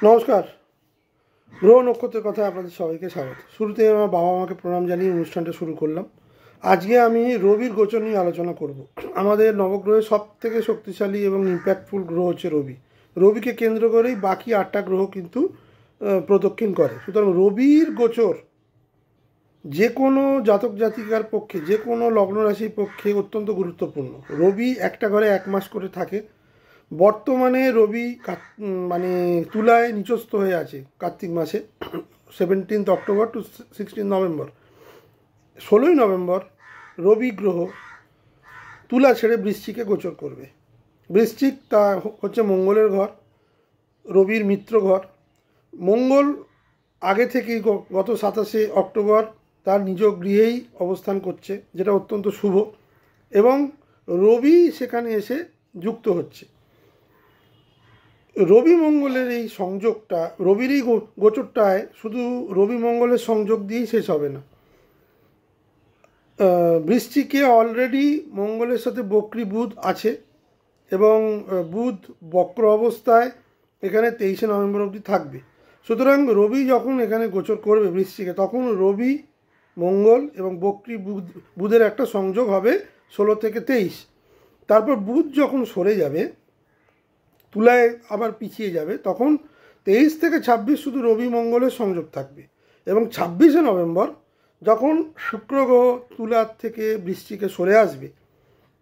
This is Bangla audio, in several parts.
নমস্কার। গ্রহ নক্ষত্রের কথা আপনাদের সবাইকে স্বাগত। শুরুতে আমার বাবা মাকে প্রণাম জানিয়ে অনুষ্ঠানটা শুরু করলাম। আজকে আমি রবির গোচর নিয়ে আলোচনা করব। আমাদের নবগ্রহের সব থেকে শক্তিশালী এবং ইম্প্যাক্টফুল গ্রহ হচ্ছে রবি। রবিকে কেন্দ্র করেই বাকি 8টা গ্রহ কিন্তু প্রদক্ষিণ করে। সুতরাং রবির গোচর যে কোনো জাতক জাতিকার পক্ষে, যে কোনো লগ্ন রাশির পক্ষে অত্যন্ত গুরুত্বপূর্ণ। রবি একটা ঘরে 1 মাস করে থাকে। বর্তমানে রবি তুলায় নিচস্থ হয়ে আছে কার্তিক মাসে 17 অক্টোবর টু 16 নভেম্বর। 16 নভেম্বর রবি গ্রহ তুলা ছেড়ে বৃশ্চিকে গোচর করবে। বৃশ্চিক তা হচ্ছে মঙ্গলের ঘর, রবির মিত্র ঘর। মঙ্গল আগে থেকেই গত 27 অক্টোবর তার নিজ গৃহেই অবস্থান করছে, যেটা অত্যন্ত শুভ, এবং রবি সেখানে এসে যুক্ত হচ্ছে। রবি মঙ্গলের এই সংযোগটা, রবির এই গোচরটায় শুধু রবি মঙ্গলের সংযোগ দিয়েই শেষ হবে না। বৃশ্চিকে অলরেডি মঙ্গলের সাথে বক্রী বুধ আছে, এবং বুধ বক্র অবস্থায় এখানে 23 নভেম্বর অবধি থাকবে। সুতরাং রবি যখন এখানে গোচর করবে বৃশ্চিকে, তখন রবি মঙ্গল এবং বক্রী বুধের একটা সংযোগ হবে 16 থেকে 23। তারপর বুধ যখন সরে যাবে, তুলায় আবার পিছিয়ে যাবে, তখন 23 থেকে 26 শুধু রবি মঙ্গলের সংযোগ থাকবে। এবং 26 নভেম্বর যখন শুক্র গ্রহ তুলার থেকে বৃশ্চিকে সরে আসবে,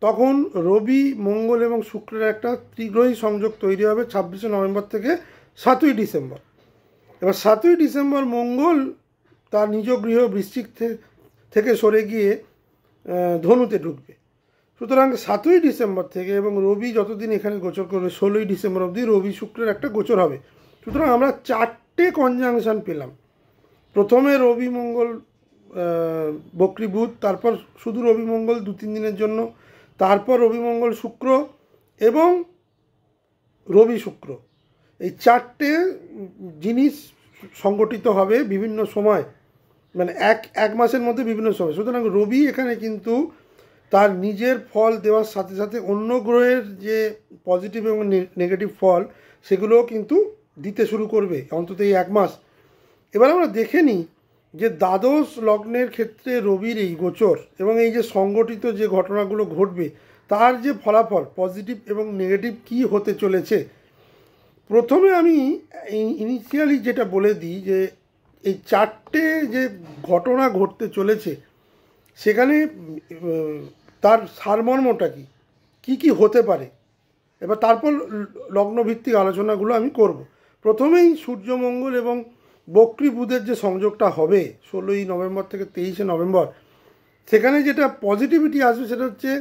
তখন রবি মঙ্গল এবং শুক্রের একটা ত্রিগ্রহী সংযোগ তৈরি হবে 26 নভেম্বর থেকে 7ই ডিসেম্বর। এবার 7ই ডিসেম্বর মঙ্গল তার নিজ গৃহ বৃশ্চিক থেকে সরে গিয়ে ধনুতে ঢুকবে। সুতরাং 7ই ডিসেম্বর থেকে, এবং রবি যতদিন এখানে গোচর করবে 16ই ডিসেম্বর অবধি রবি শুক্রের একটা গোচর হবে। সুতরাং আমরা 4টে কনজাংশন পেলাম। প্রথমে রবি মঙ্গল বক্রী বুধ, তারপর শুধু রবি মঙ্গল 2-3 দিনের জন্য, তারপর রবি মঙ্গল শুক্র এবং রবি শুক্র। এই 4টে জিনিস সংগঠিত হবে বিভিন্ন সময়, মানে এক মাসের মধ্যে বিভিন্ন সময়। সুতরাং রবি এখানে কিন্তু তার নিজের ফল দেওয়ার সাথে সাথে অন্য গ্রহের যে পজিটিভ এবং নেগেটিভ ফল, সেগুলোও কিন্তু দিতে শুরু করবে অন্তত এই 1 মাস। এবার আমরা দেখে নিই যে দ্বাদশ লগ্নের ক্ষেত্রে রবির এই গোচর এবং এই যে সংগঠিত যে ঘটনাগুলো ঘটবে, তার যে ফলাফল পজিটিভ এবং নেগেটিভ কী হতে চলেছে। প্রথমে আমি ইনিশিয়ালি যেটা বলে দিই যে এই 4টে যে ঘটনা ঘটতে চলেছে, সেখানে তার সারমর্মটা কী কী হতে পারে। এবার তারপর লগ্নভিত্তিক আলোচনাগুলো আমি করব। প্রথমেই সূর্যমঙ্গল এবং বক্রী বুধের যে সংযোগটা হবে 16ই নভেম্বর থেকে 23 নভেম্বর, সেখানে যেটা পজিটিভিটি আসবে সেটা হচ্ছে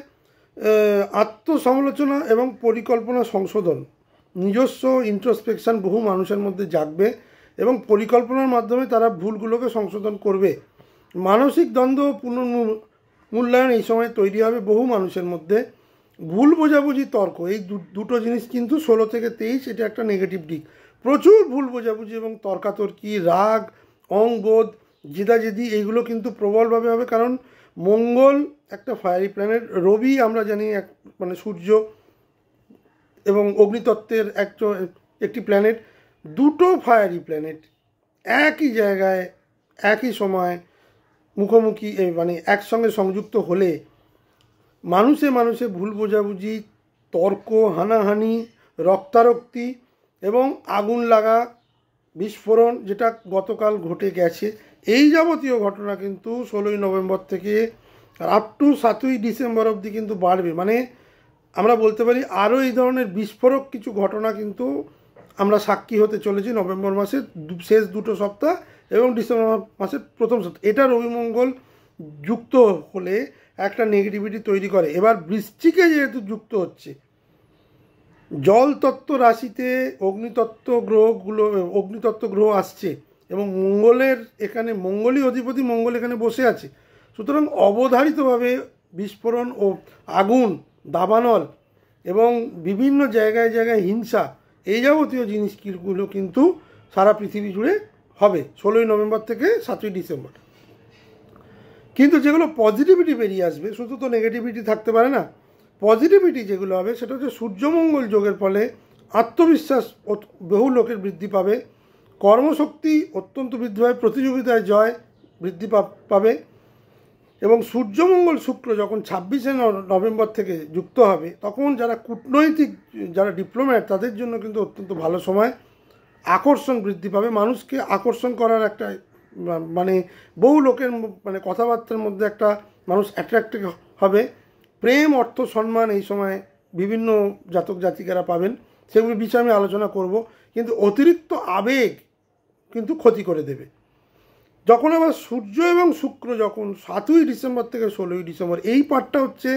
আত্মসমালোচনা এবং পরিকল্পনা সংশোধন। নিজস্ব ইন্ট্রোস্পেকশন বহু মানুষের মধ্যে জাগবে এবং পরিকল্পনার মাধ্যমে তারা ভুলগুলোকে সংশোধন করবে। মানসিক দ্বন্দ্ব পুনর্মূল্যায়ন এই সময় তৈরি হবে বহু মানুষের মধ্যে। ভুল বোঝাবুঝি, তর্ক, এই দুটো জিনিস কিন্তু 16 থেকে 23 এটা একটা নেগেটিভ দিক। প্রচুর ভুল বোঝাবুঝি এবং তর্কাতর্কি, রাগ, অহংবোধ, জেদাজেদি, এইগুলো কিন্তু প্রবলভাবে হবে। কারণ মঙ্গল একটা ফায়ারি প্ল্যানেট, রবি আমরা জানি সূর্য এবং অগ্নিতত্ত্বের একটি প্ল্যানেট। দুটো ফায়ারি প্ল্যানেট একই জায়গায় একই সময় মুখোমুখি একসঙ্গে সংযুক্ত হলে মানুষে মানুষে ভুল বোঝাবুঝি, তর্ক, হানাহানি, রক্তারক্তি এবং আগুন লাগা, বিস্ফোরণ, যেটা গতকাল ঘটে গেছে, এই যাবতীয় ঘটনা কিন্তু 16ই নভেম্বর থেকে আপ টু 7ই ডিসেম্বর অবধি কিন্তু বাড়বে। আমরা বলতে পারি আরও এই ধরনের বিস্ফোরক কিছু ঘটনা কিন্তু আমরা সাক্ষী হতে চলেছি নভেম্বর মাসের শেষ 2 সপ্তাহ এবং ডিসেম্বর মাসের প্রথম সপ্তাহ। এটা রবিমঙ্গল যুক্ত হলে একটা নেগেটিভিটি তৈরি করে। এবার বৃশ্চিকে যেহেতু যুক্ত হচ্ছে, জল তত্ত্ব রাশিতে অগ্নিতত্ত্ব গ্রহ আসছে এবং মঙ্গলই অধিপতি, মঙ্গল এখানে বসে আছে। সুতরাং অবধারিতভাবে বিস্ফোরণ ও আগুন, দাবানল এবং বিভিন্ন জায়গায় জায়গায় হিংসা, এই যাবতীয় জিনিসগুলো কিন্তু সারা পৃথিবী জুড়ে হবে 16ই নভেম্বর থেকে 7ই ডিসেম্বর। কিন্তু যেগুলো পজিটিভিটি বেরিয়ে আসবে, শুধু তো নেগেটিভিটি থাকতে পারে না। পজিটিভিটি যেগুলো হবে সেটা হচ্ছে সূর্যমঙ্গল যোগের ফলে আত্মবিশ্বাস বহু লোকের বৃদ্ধি পাবে, কর্মশক্তি অত্যন্ত বৃদ্ধি পাবে, প্রতিযোগিতায় জয় বৃদ্ধি পাবে। এবং সূর্যমঙ্গল শুক্র যখন 26শে নভেম্বর থেকে যুক্ত হবে, তখন যারা কূটনৈতিক, যারা ডিপ্লোম্যাট, তাদের জন্য কিন্তু অত্যন্ত ভালো সময়। আকর্ষণ বৃদ্ধি পাবে, মানুষকে আকর্ষণ করার একটা মানে বহু লোকের মানে কথাবার্তার মধ্যে একটা মানুষ অ্যাট্রাক্টেড হবে। প্রেম, অর্থ, সম্মান এই সময় বিভিন্ন জাতক জাতিকারা পাবেন, সেগুলি বিষয়ে আমি আলোচনা করব। কিন্তু অতিরিক্ত আবেগ কিন্তু ক্ষতি করে দেবে। যখন আবার সূর্য এবং শুক্র যখন 7ই ডিসেম্বর থেকে 16ই ডিসেম্বর, এই পার্টটা হচ্ছে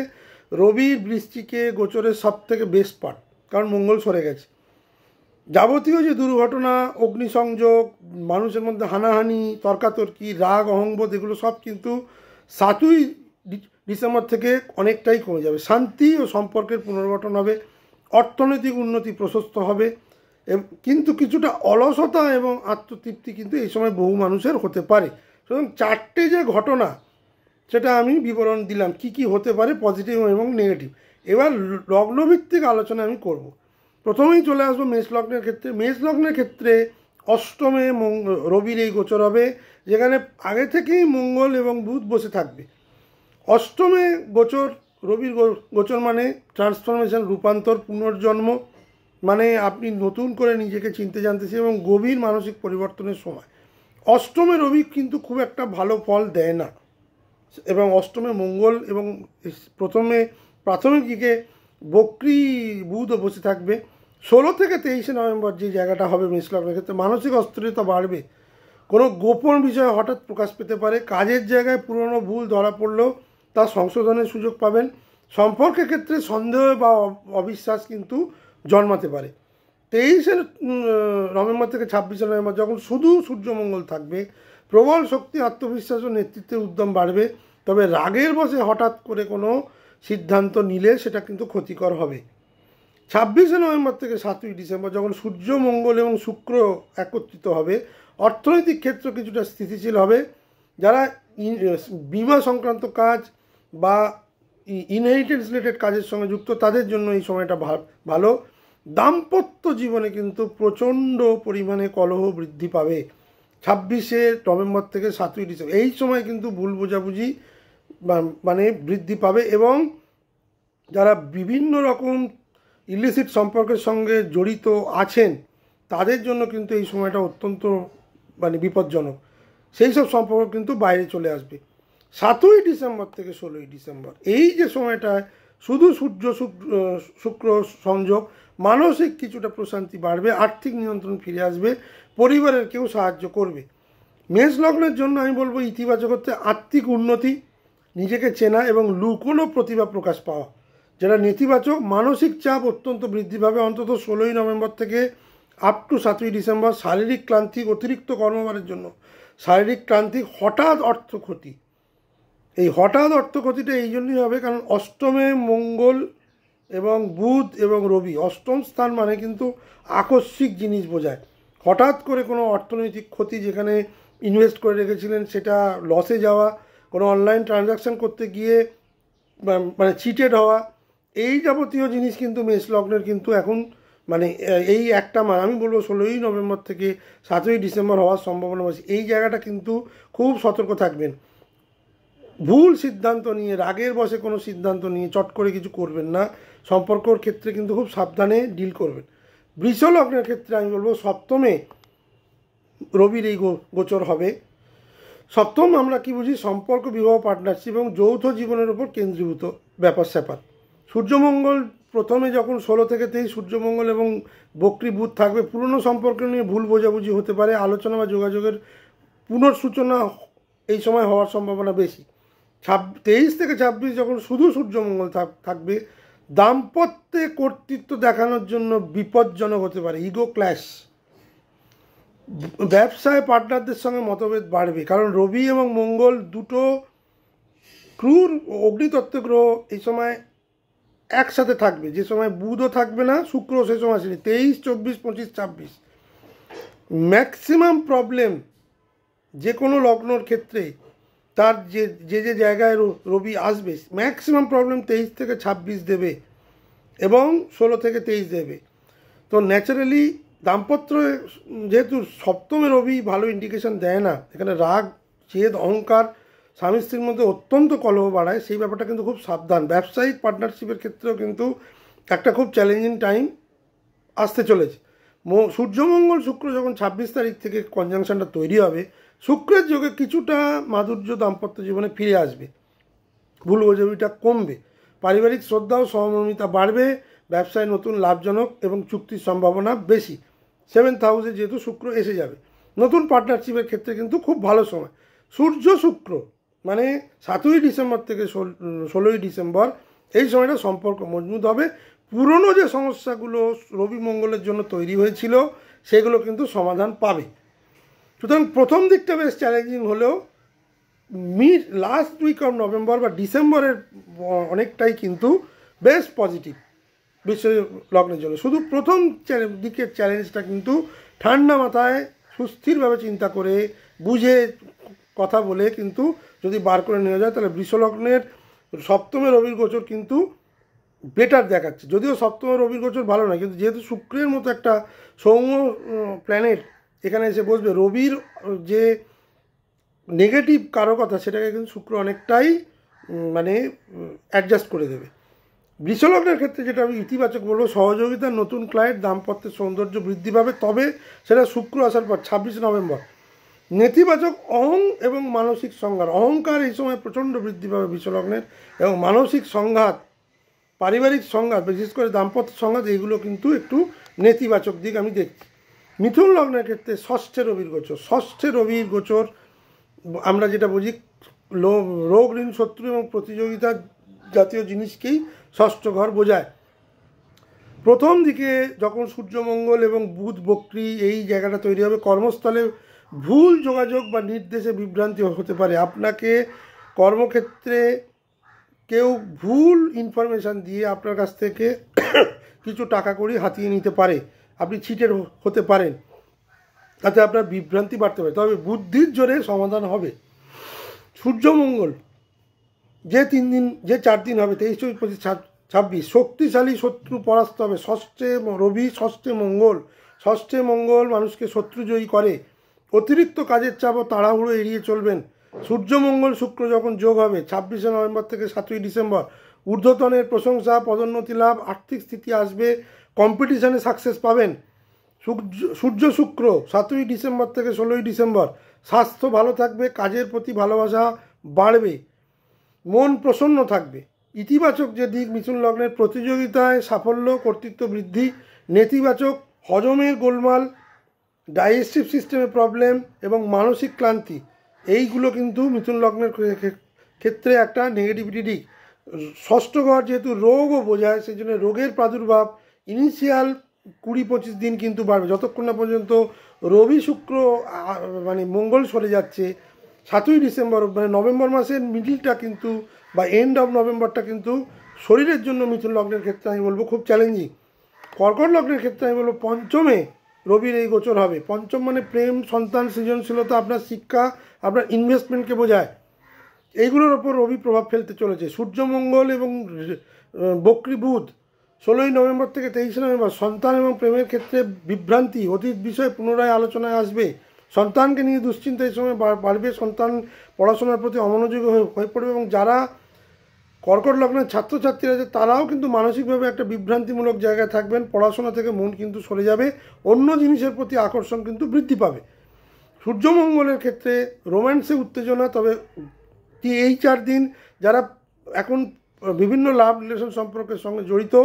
রবির বৃশ্চিকে গোচরের সব থেকে বেস্ট পার্ট, কারণ মঙ্গল সরে গেছে। যাবতীয় যে দুর্ঘটনা, অগ্নিসংযোগ, মানুষের মধ্যে হানাহানি, তর্কাতর্কি, রাগ, অহংবোধ, এগুলো সব কিন্তু 7ই ডিসেম্বর থেকে অনেকটাই কমে যাবে। শান্তি ও সম্পর্কের পুনর্গঠন হবে, অর্থনৈতিক উন্নতি প্রশস্ত হবে। কিন্তু কিছুটা অলসতা এবং আত্মতৃপ্তি কিন্তু এই সময় বহু মানুষের হতে পারে। সুতরাং 4টে যে ঘটনা, সেটা আমি বিবরণ দিলাম কি কি হতে পারে, পজিটিভ এবং নেগেটিভ। এবার লগ্নভিত্তিক আলোচনা আমি করব। প্রথমেই চলে আসবো মেষ লগ্নের ক্ষেত্রে। মেষ লগ্নের ক্ষেত্রে অষ্টমে রবির এই গোচর হবে, যেখানে আগে থেকেই মঙ্গল এবং বুধ বসে থাকবে। অষ্টমে গোচর, রবির গোচর মানে ট্রান্সফরমেশন, রূপান্তর, পুনর্জন্ম, মানে আপনি নতুন করে নিজেকে চিনতে জানতেছেন এবং গভীর মানসিক পরিবর্তনের সময়। অষ্টমে রবি কিন্তু খুব একটা ভালো ফল দেয় না, এবং অষ্টমে মঙ্গল এবং প্রথমে প্রাথমিক দিকে বক্রী বুধও বসে থাকবে। 16 থেকে 23শে নভেম্বর যে জায়গাটা হবে মেষ লগ্নের ক্ষেত্রে, মানসিক অস্থিরতা বাড়বে, কোনো গোপন বিষয় হঠাৎ প্রকাশ পেতে পারে, কাজের জায়গায় পুরনো ভুল ধরা পড়লেও তা সংশোধনের সুযোগ পাবেন, সম্পর্কের ক্ষেত্রে সন্দেহ বা অবিশ্বাস কিন্তু জন্মাতে পারে। 23শে নভেম্বর থেকে 26শে নভেম্বর যখন শুধু সূর্যমঙ্গল থাকবে, প্রবল শক্তি, আত্মবিশ্বাস ও নেতৃত্বের উদ্যম বাড়বে। তবে রাগের বশে হঠাৎ করে কোনো সিদ্ধান্ত নিলে সেটা কিন্তু ক্ষতিকর হবে। 26শে নভেম্বর থেকে 7ই ডিসেম্বর যখন সূর্য, মঙ্গল এবং শুক্র একত্রিত হবে, অর্থনৈতিক ক্ষেত্র কিছুটা স্থিতিশীল হবে। যারা বিমা সংক্রান্ত কাজ বা ইনহেরিটেন্স রিলেটেড কাজের সঙ্গে যুক্ত, তাদের জন্য এই সময়টা ভালো। দাম্পত্য জীবনে কিন্তু প্রচণ্ড পরিমাণে কলহ বৃদ্ধি পাবে 26শে নভেম্বর থেকে 7ই ডিসেম্বর। এই সময় কিন্তু ভুল বোঝাবুঝি মানে বৃদ্ধি পাবে, এবং যারা বিভিন্ন রকম ইলিসিট সম্পর্কের সঙ্গে জড়িত আছেন, তাদের জন্য কিন্তু এই সময়টা অত্যন্ত মানে বিপজ্জনক। সেই সব সম্পর্ক কিন্তু বাইরে চলে আসবে। 7ই ডিসেম্বর থেকে 16ই ডিসেম্বর এই যে সময়টায় শুধু সূর্য শুক্র সংযোগ, মানসিক কিছুটা প্রশান্তি বাড়বে, আর্থিক নিয়ন্ত্রণ ফিরে আসবে, পরিবারের কেউ সাহায্য করবে। মেষ লগ্নের জন্য আমি বলবো ইতিবাচক হচ্ছে আর্থিক উন্নতি, নিজেকে চেনা এবং লুকোনো প্রতিভা প্রকাশ পাওয়া। যেটা নেতিবাচক, মানসিক চাপ অত্যন্ত বৃদ্ধি পাবে অন্তত 16ই নভেম্বর থেকে আপ টু 7ই ডিসেম্বর। শারীরিক ক্লান্তি, অতিরিক্ত কর্মভারের জন্য শারীরিক ক্লান্তি, হঠাৎ অর্থ ক্ষতি। এই হঠাৎ অর্থ ক্ষতিটা এই জন্যই হবে কারণ অষ্টমে মঙ্গল এবং বুধ এবং রবি। অষ্টম স্থান মানে কিন্তু আকস্মিক জিনিস বোঝায়। হঠাৎ করে কোনো অর্থনৈতিক ক্ষতি, যেখানে ইনভেস্ট করে রেখেছিলেন সেটা লসে যাওয়া, কোনো অনলাইন ট্রানজ্যাকশান করতে গিয়ে মানে চিটেড হওয়া, এই যাবতীয় জিনিস কিন্তু মেষ লগ্নের কিন্তু এখন মানে এই একটা আমি বলবো 16ই নভেম্বর থেকে 7ই ডিসেম্বর হওয়ার সম্ভাবনা বেশি। এই জায়গাটা কিন্তু খুব সতর্ক থাকবেন। ভুল সিদ্ধান্ত নিয়ে, রাগের বশে কোনো সিদ্ধান্ত নিয়ে চট করে কিছু করবেন না। সম্পর্কর ক্ষেত্রে কিন্তু খুব সাবধানে ডিল করবেন। বৃষ লগ্নের ক্ষেত্রে আমি বলবো সপ্তমে রবির এই গোচর হবে। সপ্তম আমরা কি বুঝি? সম্পর্ক, বিবাহ, পার্টনারশিপ এবং যৌথ জীবনের উপর কেন্দ্রীভূত ব্যাপার স্যাপার। সূর্যমঙ্গল প্রথমে যখন 16 থেকে 23 সূর্যমঙ্গল এবং বক্রী বুধ থাকবে, পুরনো সম্পর্ক নিয়ে ভুল বোঝাবুঝি হতে পারে, আলোচনা বা যোগাযোগের পুনঃসূচনা এই সময় হওয়ার সম্ভাবনা বেশি। 23 থেকে 26 যখন শুধু সূর্যমঙ্গল থাকবে, দাম্পত্যে কর্তৃত্ব দেখানোর জন্য বিপজ্জনক হতে পারে, ইগো ক্ল্যাশ। ব্যবসায় পার্টনারদের সঙ্গে মতভেদ বাড়বে, কারণ রবি এবং মঙ্গল দুটো ক্রুর অগ্নিতত্ত্ব গ্রহ এই সময় একসাথে থাকবে। যে সময় বুধও থাকবে না, শুক্র সে সময় আসেনি। 23, 24, 25, 26 ম্যাক্সিমাম প্রবলেম যে কোনো লগ্নর ক্ষেত্রে তার যে জায়গায় রবি আসবে, ম্যাক্সিমাম প্রবলেম 23 থেকে 26 দেবে এবং 16 থেকে 23 দেবে। তো ন্যাচারালি দাম্পত্য যেহেতু সপ্তমে রবি ভালো ইন্ডিকেশন দেয় না, এখানে রাগ, জেদ, অহংকার স্বামী স্ত্রীর মধ্যে অত্যন্ত কলহ বাড়ায়, সেই ব্যাপারটা কিন্তু খুব সাবধান। ব্যবসায়িক পার্টনারশিপের ক্ষেত্রেও কিন্তু একটা খুব চ্যালেঞ্জিং টাইম আসতে চলেছে। সূর্যমঙ্গল শুক্র যখন 26 তারিখ থেকে কনজাংশনটা তৈরি হবে, শুক্রের যোগে কিছুটা মাধুর্য দাম্পত্য জীবনে ফিরে আসবে, ভুল বোঝাবুঝিটা কমবে, পারিবারিক শ্রদ্ধা ও সহমর্মিতা বাড়বে, ব্যবসায় নতুন লাভজনক এবং চুক্তির সম্ভাবনা বেশি। 7th হাউসে যেহেতু শুক্র এসে যাবে, নতুন পার্টনারশিপের ক্ষেত্রে কিন্তু খুব ভালো সময়। সূর্য শুক্র মানে 7ই ডিসেম্বর থেকে 16ই ডিসেম্বর, এই সময়টা সম্পর্ক মজবুত হবে। পুরনো যে সমস্যাগুলো রবি মঙ্গলের জন্য তৈরি হয়েছিল সেগুলো কিন্তু সমাধান পাবে। সুতরাং প্রথম দিকটা বেশ চ্যালেঞ্জিং হলেও লাস্ট উইক অফ নভেম্বর বা ডিসেম্বরের অনেকটাই কিন্তু বেশ পজিটিভ বিশ্ব লগ্নের জন্য। শুধু প্রথম দিকের চ্যালেঞ্জটা কিন্তু ঠান্ডা মাথায় সুস্থিরভাবে চিন্তা করে বুঝে কথা বলে কিন্তু যদি বার করে নেওয়া যায়, তাহলে বৃষলগ্নের সপ্তমে রবির গোচর কিন্তু বেটার দেখাচ্ছে। যদিও সপ্তমে রবির গোচর ভালো নয়, কিন্তু যেহেতু শুক্রের মতো একটা সৌম্য প্ল্যানেট এখানে এসে বসবে, রবির যে নেগেটিভ কারকতা সেটাকে কিন্তু শুক্র অনেকটাই মানে অ্যাডজাস্ট করে দেবে। বৃষলগ্নের ক্ষেত্রে যেটা আমি ইতিবাচক বলবো, সহযোগিতার নতুন ক্লায়েন্ট, দাম্পত্যের সৌন্দর্য বৃদ্ধি পাবে, তবে সেটা শুক্র আসার পর 26 নভেম্বর। নেতিবাচক এবং মানসিক সংঘাত, অহংকার এই সময় প্রচণ্ড বৃদ্ধি পাবে বৃষলগ্নের, এবং মানসিক সংঘাত, পারিবারিক সংঘাত, বিশেষ করে দাম্পত্য সংঘাত, এইগুলো কিন্তু একটু নেতিবাচক দিক আমি দেখছি। মিথুন লগ্নের ক্ষেত্রে ষষ্ঠে রবির গোচর আমরা যেটা বুঝি রোগ, ঋণ, শত্রু এবং প্রতিযোগিতা জাতীয় জিনিসকেই ষষ্ঠ ঘর বোঝায়। প্রথম দিকে যখন সূর্যমঙ্গল এবং বুধ বক্রী এই জায়গাটা তৈরি হবে, কর্মস্থলে ভুল যোগাযোগ বা নির্দেশে বিভ্রান্তি হতে পারে। আপনাকে কর্মক্ষেত্রে কেউ ভুল ইনফরমেশান দিয়ে আপনার কাছ থেকে কিছু টাকা কড়ি হাতিয়ে নিতে পারে, আপনি চিটের হতে পারেন, তাতে আপনার বিভ্রান্তি বাড়তে পারে, তবে বুদ্ধির জোরে সমাধান হবে। সূর্যমঙ্গল যে 4 দিন হবে, 23, 24, 25, 26, শক্তিশালী শত্রু পরাস্ত হবে। ষষ্ঠে রবি, ষষ্ঠে মঙ্গল মানুষকে শত্রুজয়ী করে। অতিরিক্ত কাজের চাপ ও তাড়াহুড়ো এড়িয়ে চলবেন। সূর্যমঙ্গল শুক্র যখন যোগ হবে 26 নভেম্বর থেকে 7ই ডিসেম্বর, ঊর্ধ্বতনের প্রশংসা, পদোন্নতি লাভ, আর্থিক স্থিতি আসবে, কম্পিটিশানে সাকসেস পাবেন। সূর্য শুক্র 7ই ডিসেম্বর থেকে 16ই ডিসেম্বর, স্বাস্থ্য ভালো থাকবে, কাজের প্রতি ভালোবাসা বাড়বে, মন প্রসন্ন থাকবে। ইতিবাচক যে দিক, মিথুন লগ্নের প্রতিযোগিতায় সাফল্য, কর্তৃত্ব বৃদ্ধি। নেতিবাচক হজমের গোলমাল, ডাইজেস্টিভ সিস্টেমে প্রবলেম এবং মানসিক ক্লান্তি, এইগুলো কিন্তু মিথুন লগ্নের ক্ষেত্রে একটা নেগেটিভিটি দিক। ষষ্ঠ ঘর যেহেতু রোগও বোঝায়, সেই জন্য রোগের প্রাদুর্ভাব ইনিশিয়াল 20-25 দিন কিন্তু বাড়বে, যতক্ষণ না পর্যন্ত রবি শুক্র মানে মঙ্গল সরে যাচ্ছে 7ই ডিসেম্বর, মানে নভেম্বর মাসের মিডিলটা কিন্তু বা এন্ড অফ নভেম্বরটা কিন্তু শরীরের জন্য মিথুন লগ্নের ক্ষেত্রে আমি বলবো খুব চ্যালেঞ্জিং। কর্কট লগ্নের ক্ষেত্রে আমি বলবো পঞ্চমে রবির এই গোচর হবে। পঞ্চম মানে প্রেম, সন্তান, সৃজনশীলতা, আপনার শিক্ষা, আপনার ইনভেস্টমেন্টকে বোঝায়। এইগুলোর ওপর রবি প্রভাব ফেলতে চলেছে। সূর্যমঙ্গল এবং বক্রী বুধ 16ই নভেম্বর থেকে 23 নভেম্বর, সন্তান এবং প্রেমের ক্ষেত্রে বিভ্রান্তি, অতীত বিষয়ে পুনরায় আলোচনায় আসবে, সন্তানকে নিয়ে দুশ্চিন্তা এই সময় বাড়বে, সন্তান পড়াশোনার প্রতি অমনোযোগী হয়ে পড়বে, এবং যারা কর্কট লগ্নের ছাত্রছাত্রীরা আছে তারাও কিন্তু মানসিকভাবে একটা বিভ্রান্তিমূলক জায়গায় থাকবেন, পড়াশোনা থেকে মন কিন্তু সরে যাবে, অন্য জিনিসের প্রতি আকর্ষণ কিন্তু বৃদ্ধি পাবে। সূর্যমঙ্গলের ক্ষেত্রে রোম্যান্সে উত্তেজনা, তবে এই 4 দিন যারা এখন বিভিন্ন লাভ রিলেশন সম্পর্কের সঙ্গে জড়িত,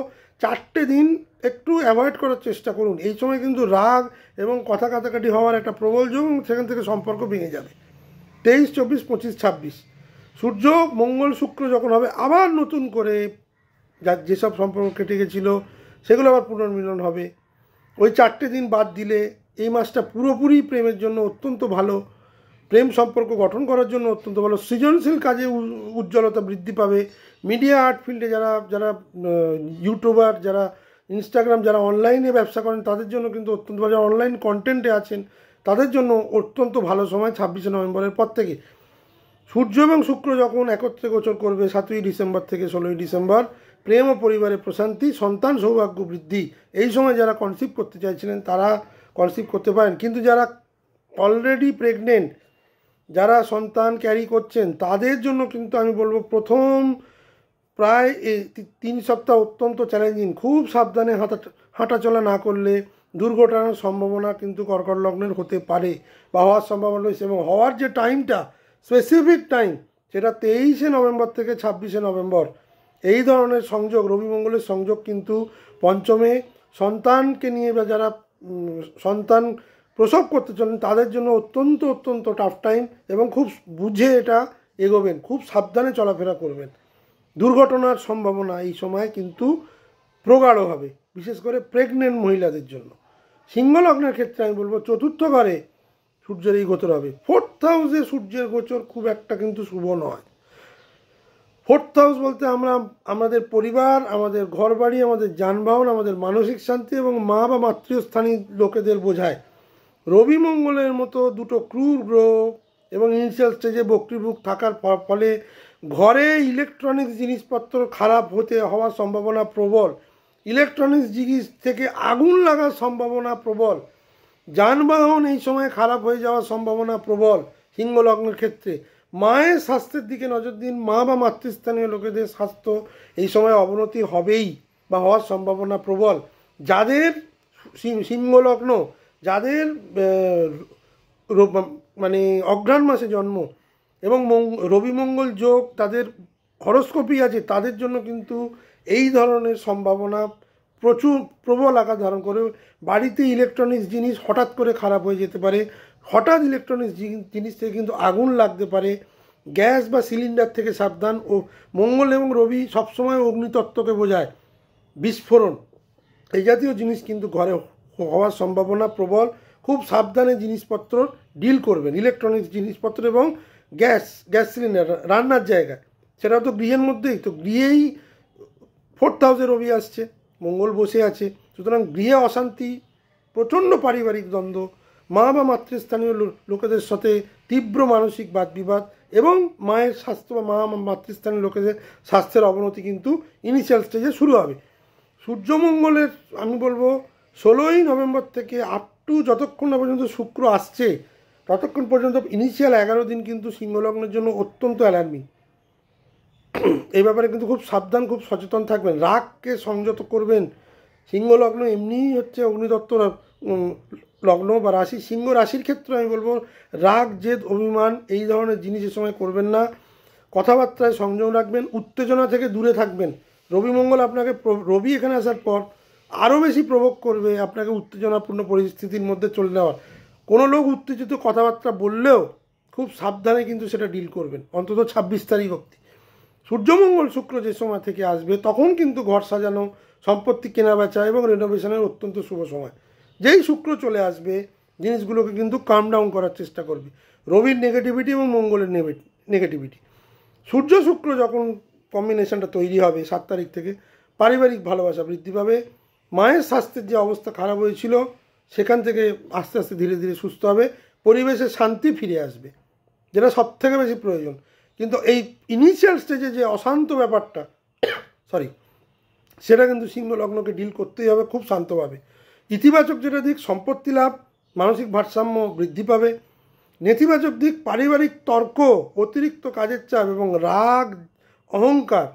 4টে দিন একটু অ্যাভয়েড করার চেষ্টা করুন। এই সময় কিন্তু রাগ এবং কথা কাটাকাটি হওয়ার একটা প্রবল যোগ, সেখান থেকে সম্পর্ক ভেঙে যাবে। 23, 24, 25, 26 সূর্য মঙ্গল শুক্র যখন হবে, আবার নতুন করে যেসব সম্পর্ক কেটে গেছিলো সেগুলো আবার পুনর্মিলন হবে। ওই 4টে দিন বাদ দিলে এই মাসটা পুরোপুরি প্রেমের জন্য অত্যন্ত ভালো, প্রেম সম্পর্ক গঠন করার জন্য অত্যন্ত ভালো। সৃজনশীল কাজে উজ্জ্বলতা বৃদ্ধি পাবে। মিডিয়া আর্ট ফিল্ডে যারা ইউটিউবার, যারা ইনস্টাগ্রাম, যারা অনলাইনে ব্যবসা করেন তাদের জন্য কিন্তু অত্যন্ত ভালো, যারা অনলাইন কন্টেন্টে আছেন তাদের জন্য অত্যন্ত ভালো সময় 26 নভেম্বরের পর থেকে। সূর্য এবং শুক্র যখন একত্রে গোচর করবে 7ই ডিসেম্বর থেকে 16ই ডিসেম্বর, প্রেম ও পরিবারে প্রশান্তি, সন্তান সৌভাগ্য বৃদ্ধি। এই সময় যারা কনসিভ করতে চাইছিলেন তারা কনসিভ করতে পারেন, কিন্তু যারা অলরেডি প্রেগনেন্ট, যারা সন্তান ক্যারি করছেন, তাদের জন্য কিন্তু আমি বলবো প্রথম প্রায় 3 সপ্তাহ অত্যন্ত চ্যালেঞ্জিং। খুব সাবধানে হাঁটাচলা না করলে দুর্ঘটনার সম্ভাবনা কিন্তু কর্কট লগ্নের হতে পারে বা হওয়ার সম্ভাবনা রয়েছে। এবং হওয়ার যে টাইমটা, স্পেসিফিক টাইম, সেটা 23শে নভেম্বর থেকে 26শে নভেম্বর। এই ধরনের সংযোগ, রবি মঙ্গলের সংযোগ কিন্তু পঞ্চমে সন্তানকে নিয়ে বা যারা সন্তান প্রসব করতে চলেন তাদের জন্য অত্যন্ত অত্যন্ত টাফ টাইম, এবং খুব বুঝে এটা এগোবেন, খুব সাবধানে চলাফেরা করবেন। দুর্ঘটনার সম্ভাবনা এই সময় কিন্তু প্রগাঢ় হবে, বিশেষ করে প্রেগনেন্ট মহিলাদের জন্য। সিংহ লগ্নের ক্ষেত্রে আমি বলবো চতুর্থ ঘরে সূর্যের এই গোচর হবে। 4th হাউসে সূর্যের গোচর খুব একটা কিন্তু শুভ নয়। 4th হাউস বলতে আমরা আমাদের পরিবার, আমাদের ঘরবাড়ি, আমাদের যানবাহন, আমাদের মানসিক শান্তি এবং মা বা মাতৃস্থানীয় লোকেদের বোঝায়। রবি মঙ্গলের মতো দুটো ক্রূর গ্রহ এবং ইনিশিয়াল স্টেজে বক্রীভূত থাকার ফলে ঘরে ইলেকট্রনিক্স জিনিসপত্র খারাপ হওয়ার সম্ভাবনা প্রবল। ইলেকট্রনিক্স জিনিস থেকে আগুন লাগার সম্ভাবনা প্রবল। যানবাহন এই সময় খারাপ হয়ে যাওয়ার সম্ভাবনা প্রবল। সিংহ লগ্নের ক্ষেত্রে মায়ের স্বাস্থ্যের দিকে নজর দিন। মা বা মাতৃস্থানীয় লোকেদের স্বাস্থ্য এই সময় অবনতি হবেই বা হওয়ার সম্ভাবনা প্রবল। যাদের সিংহ লগ্ন, যাদের মানে অঘ্রাণ মাসে জন্ম এবং রবি মঙ্গল যোগ তাদের হরস্কোপি আছে, তাদের জন্য কিন্তু এই ধরনের সম্ভাবনা প্রচুর প্রবল আকার ধারণ করে। বাড়িতে ইলেকট্রনিক্স জিনিস হঠাৎ করে খারাপ হয়ে যেতে পারে। হঠাৎ ইলেকট্রনিক্স জিনিস থেকে কিন্তু আগুন লাগতে পারে। গ্যাস বা সিলিন্ডার থেকে সাবধান। ও মঙ্গল এবং রবি সবসময় অগ্নিতত্ত্বকে বোঝায়, বিস্ফোরণ এই জাতীয় জিনিস কিন্তু ঘরে হওয়ার সম্ভাবনা প্রবল। খুব সাবধানে জিনিসপত্র ডিল করবেন, ইলেকট্রনিক্স জিনিসপত্র এবং গ্যাস সিলিন্ডার, রান্নার জায়গায়, সেটাও তো গৃহের মধ্যেই। তো গৃহেই 4th হাউসে রবি আসছে, মঙ্গল বসে আছে, সুতরাং গৃহে অশান্তি, প্রচণ্ড পারিবারিক দ্বন্দ্ব, মা বা মাতৃস্থানীয় লোকেদের সাথে তীব্র মানসিক বাদবিবাদ এবং মায়ের স্বাস্থ্য বা মা মাতৃস্থানীয় লোকেদের স্বাস্থ্যের অবনতি কিন্তু ইনিশিয়াল স্টেজে শুরু হবে। সূর্যমঙ্গলের আমি বলবো 16ই নভেম্বর থেকে আপ টু যতক্ষণ না পর্যন্ত শুক্র আসছে ততক্ষণ পর্যন্ত ইনিশিয়াল 11 দিন কিন্তু সিংহলগ্নের জন্য অত্যন্ত অ্যালার্মিং। এই ব্যাপারে কিন্তু খুব সাবধান, খুব সচেতন থাকবেন, রাগকে সংযত করবেন। সিংহলগ্ন এমনিই হচ্ছে অগ্নিতত্ত্ব লগ্ন বা রাশি। সিংহ রাশির ক্ষেত্রে আমি বলবো রাগ, জেদ, অভিমান এই ধরনের জিনিস এ সময় করবেন না। কথাবার্তায় সংযম রাখবেন, উত্তেজনা থেকে দূরে থাকবেন। রবি মঙ্গল আপনাকে, রবি এখানে আসার পর আরও বেশি প্রভোগ করবে আপনাকে উত্তেজনাপূর্ণ পরিস্থিতির মধ্যে চলে যাওয়ার। কোনো লোক উত্তেজিত কথাবার্তা বললেও খুব সাবধানে কিন্তু সেটা ডিল করবেন, অন্তত 26 তারিখ অবধি। সূর্যমঙ্গল শুক্র যে সময় থেকে আসবে তখন কিন্তু ঘর সাজানো, সম্পত্তি কেনাবেচা এবং রেনোভেশনের অত্যন্ত শুভ সময়। যেই শুক্র চলে আসবে জিনিসগুলোকে কিন্তু কাম ডাউন করার চেষ্টা করবে। রবির নেগেটিভিটি এবং মঙ্গলের নেগেটিভিটি, সূর্য শুক্র যখন কম্বিনেশনটা তৈরি হবে 7 তারিখ থেকে, পারিবারিক ভালোবাসা বৃদ্ধি পাবে। মায়ের স্বাস্থ্যের যে অবস্থা খারাপ হয়েছিল সেখান থেকে আস্তে আস্তে ধীরে ধীরে সুস্থ হবে। পরিবেশে শান্তি ফিরে আসবে, যেটা সবথেকে বেশি প্রয়োজন। কিন্তু এই ইনিশিয়াল স্টেজে যে অশান্ত ব্যাপারটা সেটা কিন্তু সিংহ লগ্নকে ডিল করতেই হবে খুব শান্তভাবে। ইতিবাচক যেটা দিক, সম্পত্তি লাভ, মানসিক ভারসাম্য বৃদ্ধি পাবে। নেতিবাচক দিক, পারিবারিক তর্ক, অতিরিক্ত কাজের চাপ এবং রাগ, অহংকার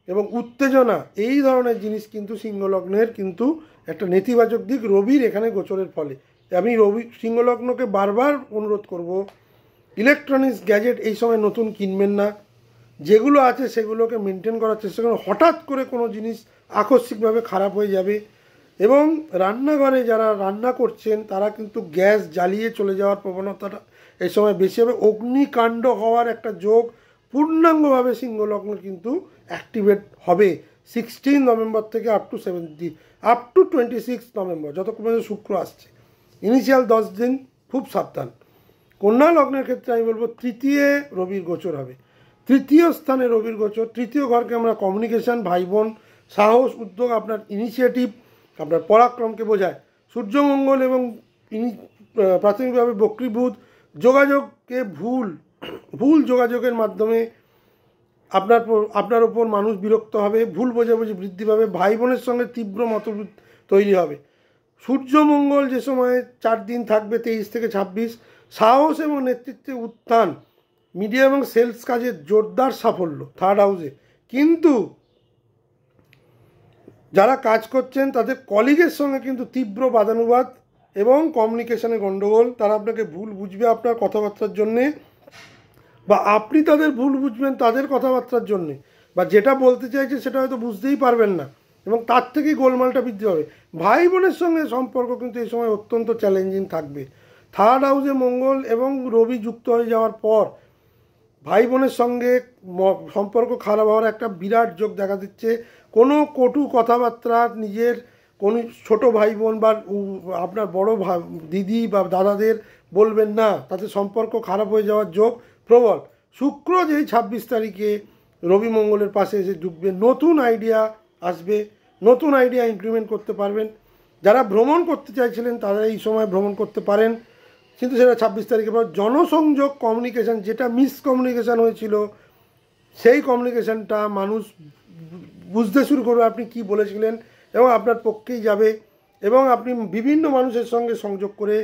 এবং উত্তেজনা এই ধরনের জিনিস কিন্তু সিংহলগ্নের কিন্তু একটা নেতিবাচক দিক রবির এখানে গোচরের ফলে। আমি সিংহলগ্নকে বারবার অনুরোধ করব, ইলেকট্রনিক্স গ্যাজেট এই সময় নতুন কিনবেন না। যেগুলো আছে সেগুলোকে মেনটেন করার চেষ্টা করুন। হঠাৎ করে কোনো জিনিস আকস্মিকভাবে খারাপ হয়ে যাবে। এবং রান্নাঘরে যারা রান্না করছেন তারা কিন্তু গ্যাস জ্বালিয়ে চলে যাওয়ার প্রবণতাটা এই সময় বেশি হবে। অগ্নিকাণ্ড হওয়ার একটা যোগ পূর্ণাঙ্গভাবে সিংহলগ্ন কিন্তু অ্যাক্টিভেট হবে 16 নভেম্বর থেকে আপ টু 26 নভেম্বর, যতক্ষণ পর্যন্ত শুক্র আসছে। ইনিশিয়াল 10 দিন খুব সাবধান। কন্যা লগ্নের ক্ষেত্রে আমি বলবো তৃতীয় রবির গোচর হবে। তৃতীয় স্থানে রবির গোচর, তৃতীয় ঘরকে আমরা কমিউনিকেশান, ভাই বোন, সাহস, উদ্যোগ, আপনার ইনিশিয়েটিভ, আপনার পরাক্রমকে বোঝায়। সূর্যমঙ্গল এবং প্রাথমিকভাবে বক্রীভূত যোগাযোগকে ভুল যোগাযোগের মাধ্যমে আপনার ওপর মানুষ বিরক্ত হবে, ভুল বোঝাবুঝি বৃদ্ধি পাবে, ভাই বোনের সঙ্গে তীব্র মতভেদ তৈরি হবে। সূর্যমঙ্গল যে সময় 4 দিন থাকবে 23 থেকে 26, সাহস এবং নেতৃত্বে উত্থান, মিডিয়া এবং সেলস কাজে জোরদার সাফল্য 3rd হাউসে। কিন্তু যারা কাজ করছেন তাদের কলিগের সঙ্গে কিন্তু তীব্র বাদানুবাদ এবং কমিউনিকেশনে গণ্ডগোল, তারা আপনাকে ভুল বুঝবে আপনার কথাবার্তার জন্যে, বা আপনি তাদের ভুল বুঝবেন তাদের কথাবার্তার জন্যে, বা যেটা বলতে চাইছে সেটা হয়তো বুঝতেই পারবেন না, এবং তার থেকেই গোলমালটা বৃদ্ধি হবে। ভাই বোনের সঙ্গে সম্পর্ক কিন্তু এই সময় অত্যন্ত চ্যালেঞ্জিং থাকবে। 3rd হাউসে মঙ্গল এবং রবি যুক্ত হয়ে যাওয়ার পর ভাই বোনের সঙ্গে সম্পর্ক খারাপ হওয়ার একটা বিরাট যোগ দেখা দিচ্ছে। কোনো কটু কথাবার্তা নিজের কোনো ছোট ভাই বোন বা আপনার বড় দিদি বা দাদাদের বলবেন না, তাতে সম্পর্ক খারাপ হয়ে যাওয়ার যোগ প্রবল। শুক্র যেই 26 তারিখে রবি মঙ্গলের পাশে এসে ঢুকবে, নতুন আইডিয়া আসবে, নতুন আইডিয়া ইমপ্লিমেন্ট করতে পারবেন। যারা ভ্রমণ করতে চাইছিলেন তারা এই সময় ভ্রমণ করতে পারেন, কিন্তু সেটা 26 তারিখের পর জনসংযোগ কমিউনিকেশান, যেটা মিসকমিউনিকেশান হয়েছিল সেই কমিউনিকেশানটা মানুষ বুঝতে শুরু করবে আপনি কি বলেছিলেন, এবং আপনার পক্ষেই যাবে, এবং আপনি বিভিন্ন মানুষের সঙ্গে সংযোগ করে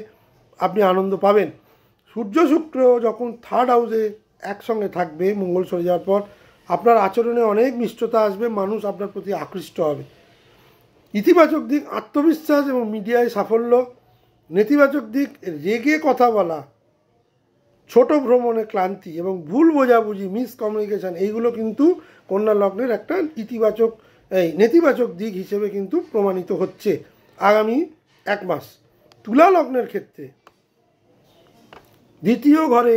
আপনি আনন্দ পাবেন। সূর্য শুক্র যখন 3rd হাউসে একসঙ্গে থাকবে মঙ্গল সরে যাওয়ার পর, আপনার আচরণে অনেক মিষ্টতা আসবে, মানুষ আপনার প্রতি আকৃষ্ট হবে। ইতিবাচক দিক আত্মবিশ্বাস এবং মিডিয়ায় সাফল্য, নেতিবাচক দিক রেগে কথা বলা, ছোট ভ্রমণে ক্লান্তি এবং ভুল বোঝাবুঝি মিসকমিউনিকেশান, এইগুলো কিন্তু কন্যা লগ্নের একটা নেতিবাচক দিক হিসেবে কিন্তু প্রমাণিত হচ্ছে আগামী 1 মাস। তুলা লগ্নের ক্ষেত্রে 2য় ঘরে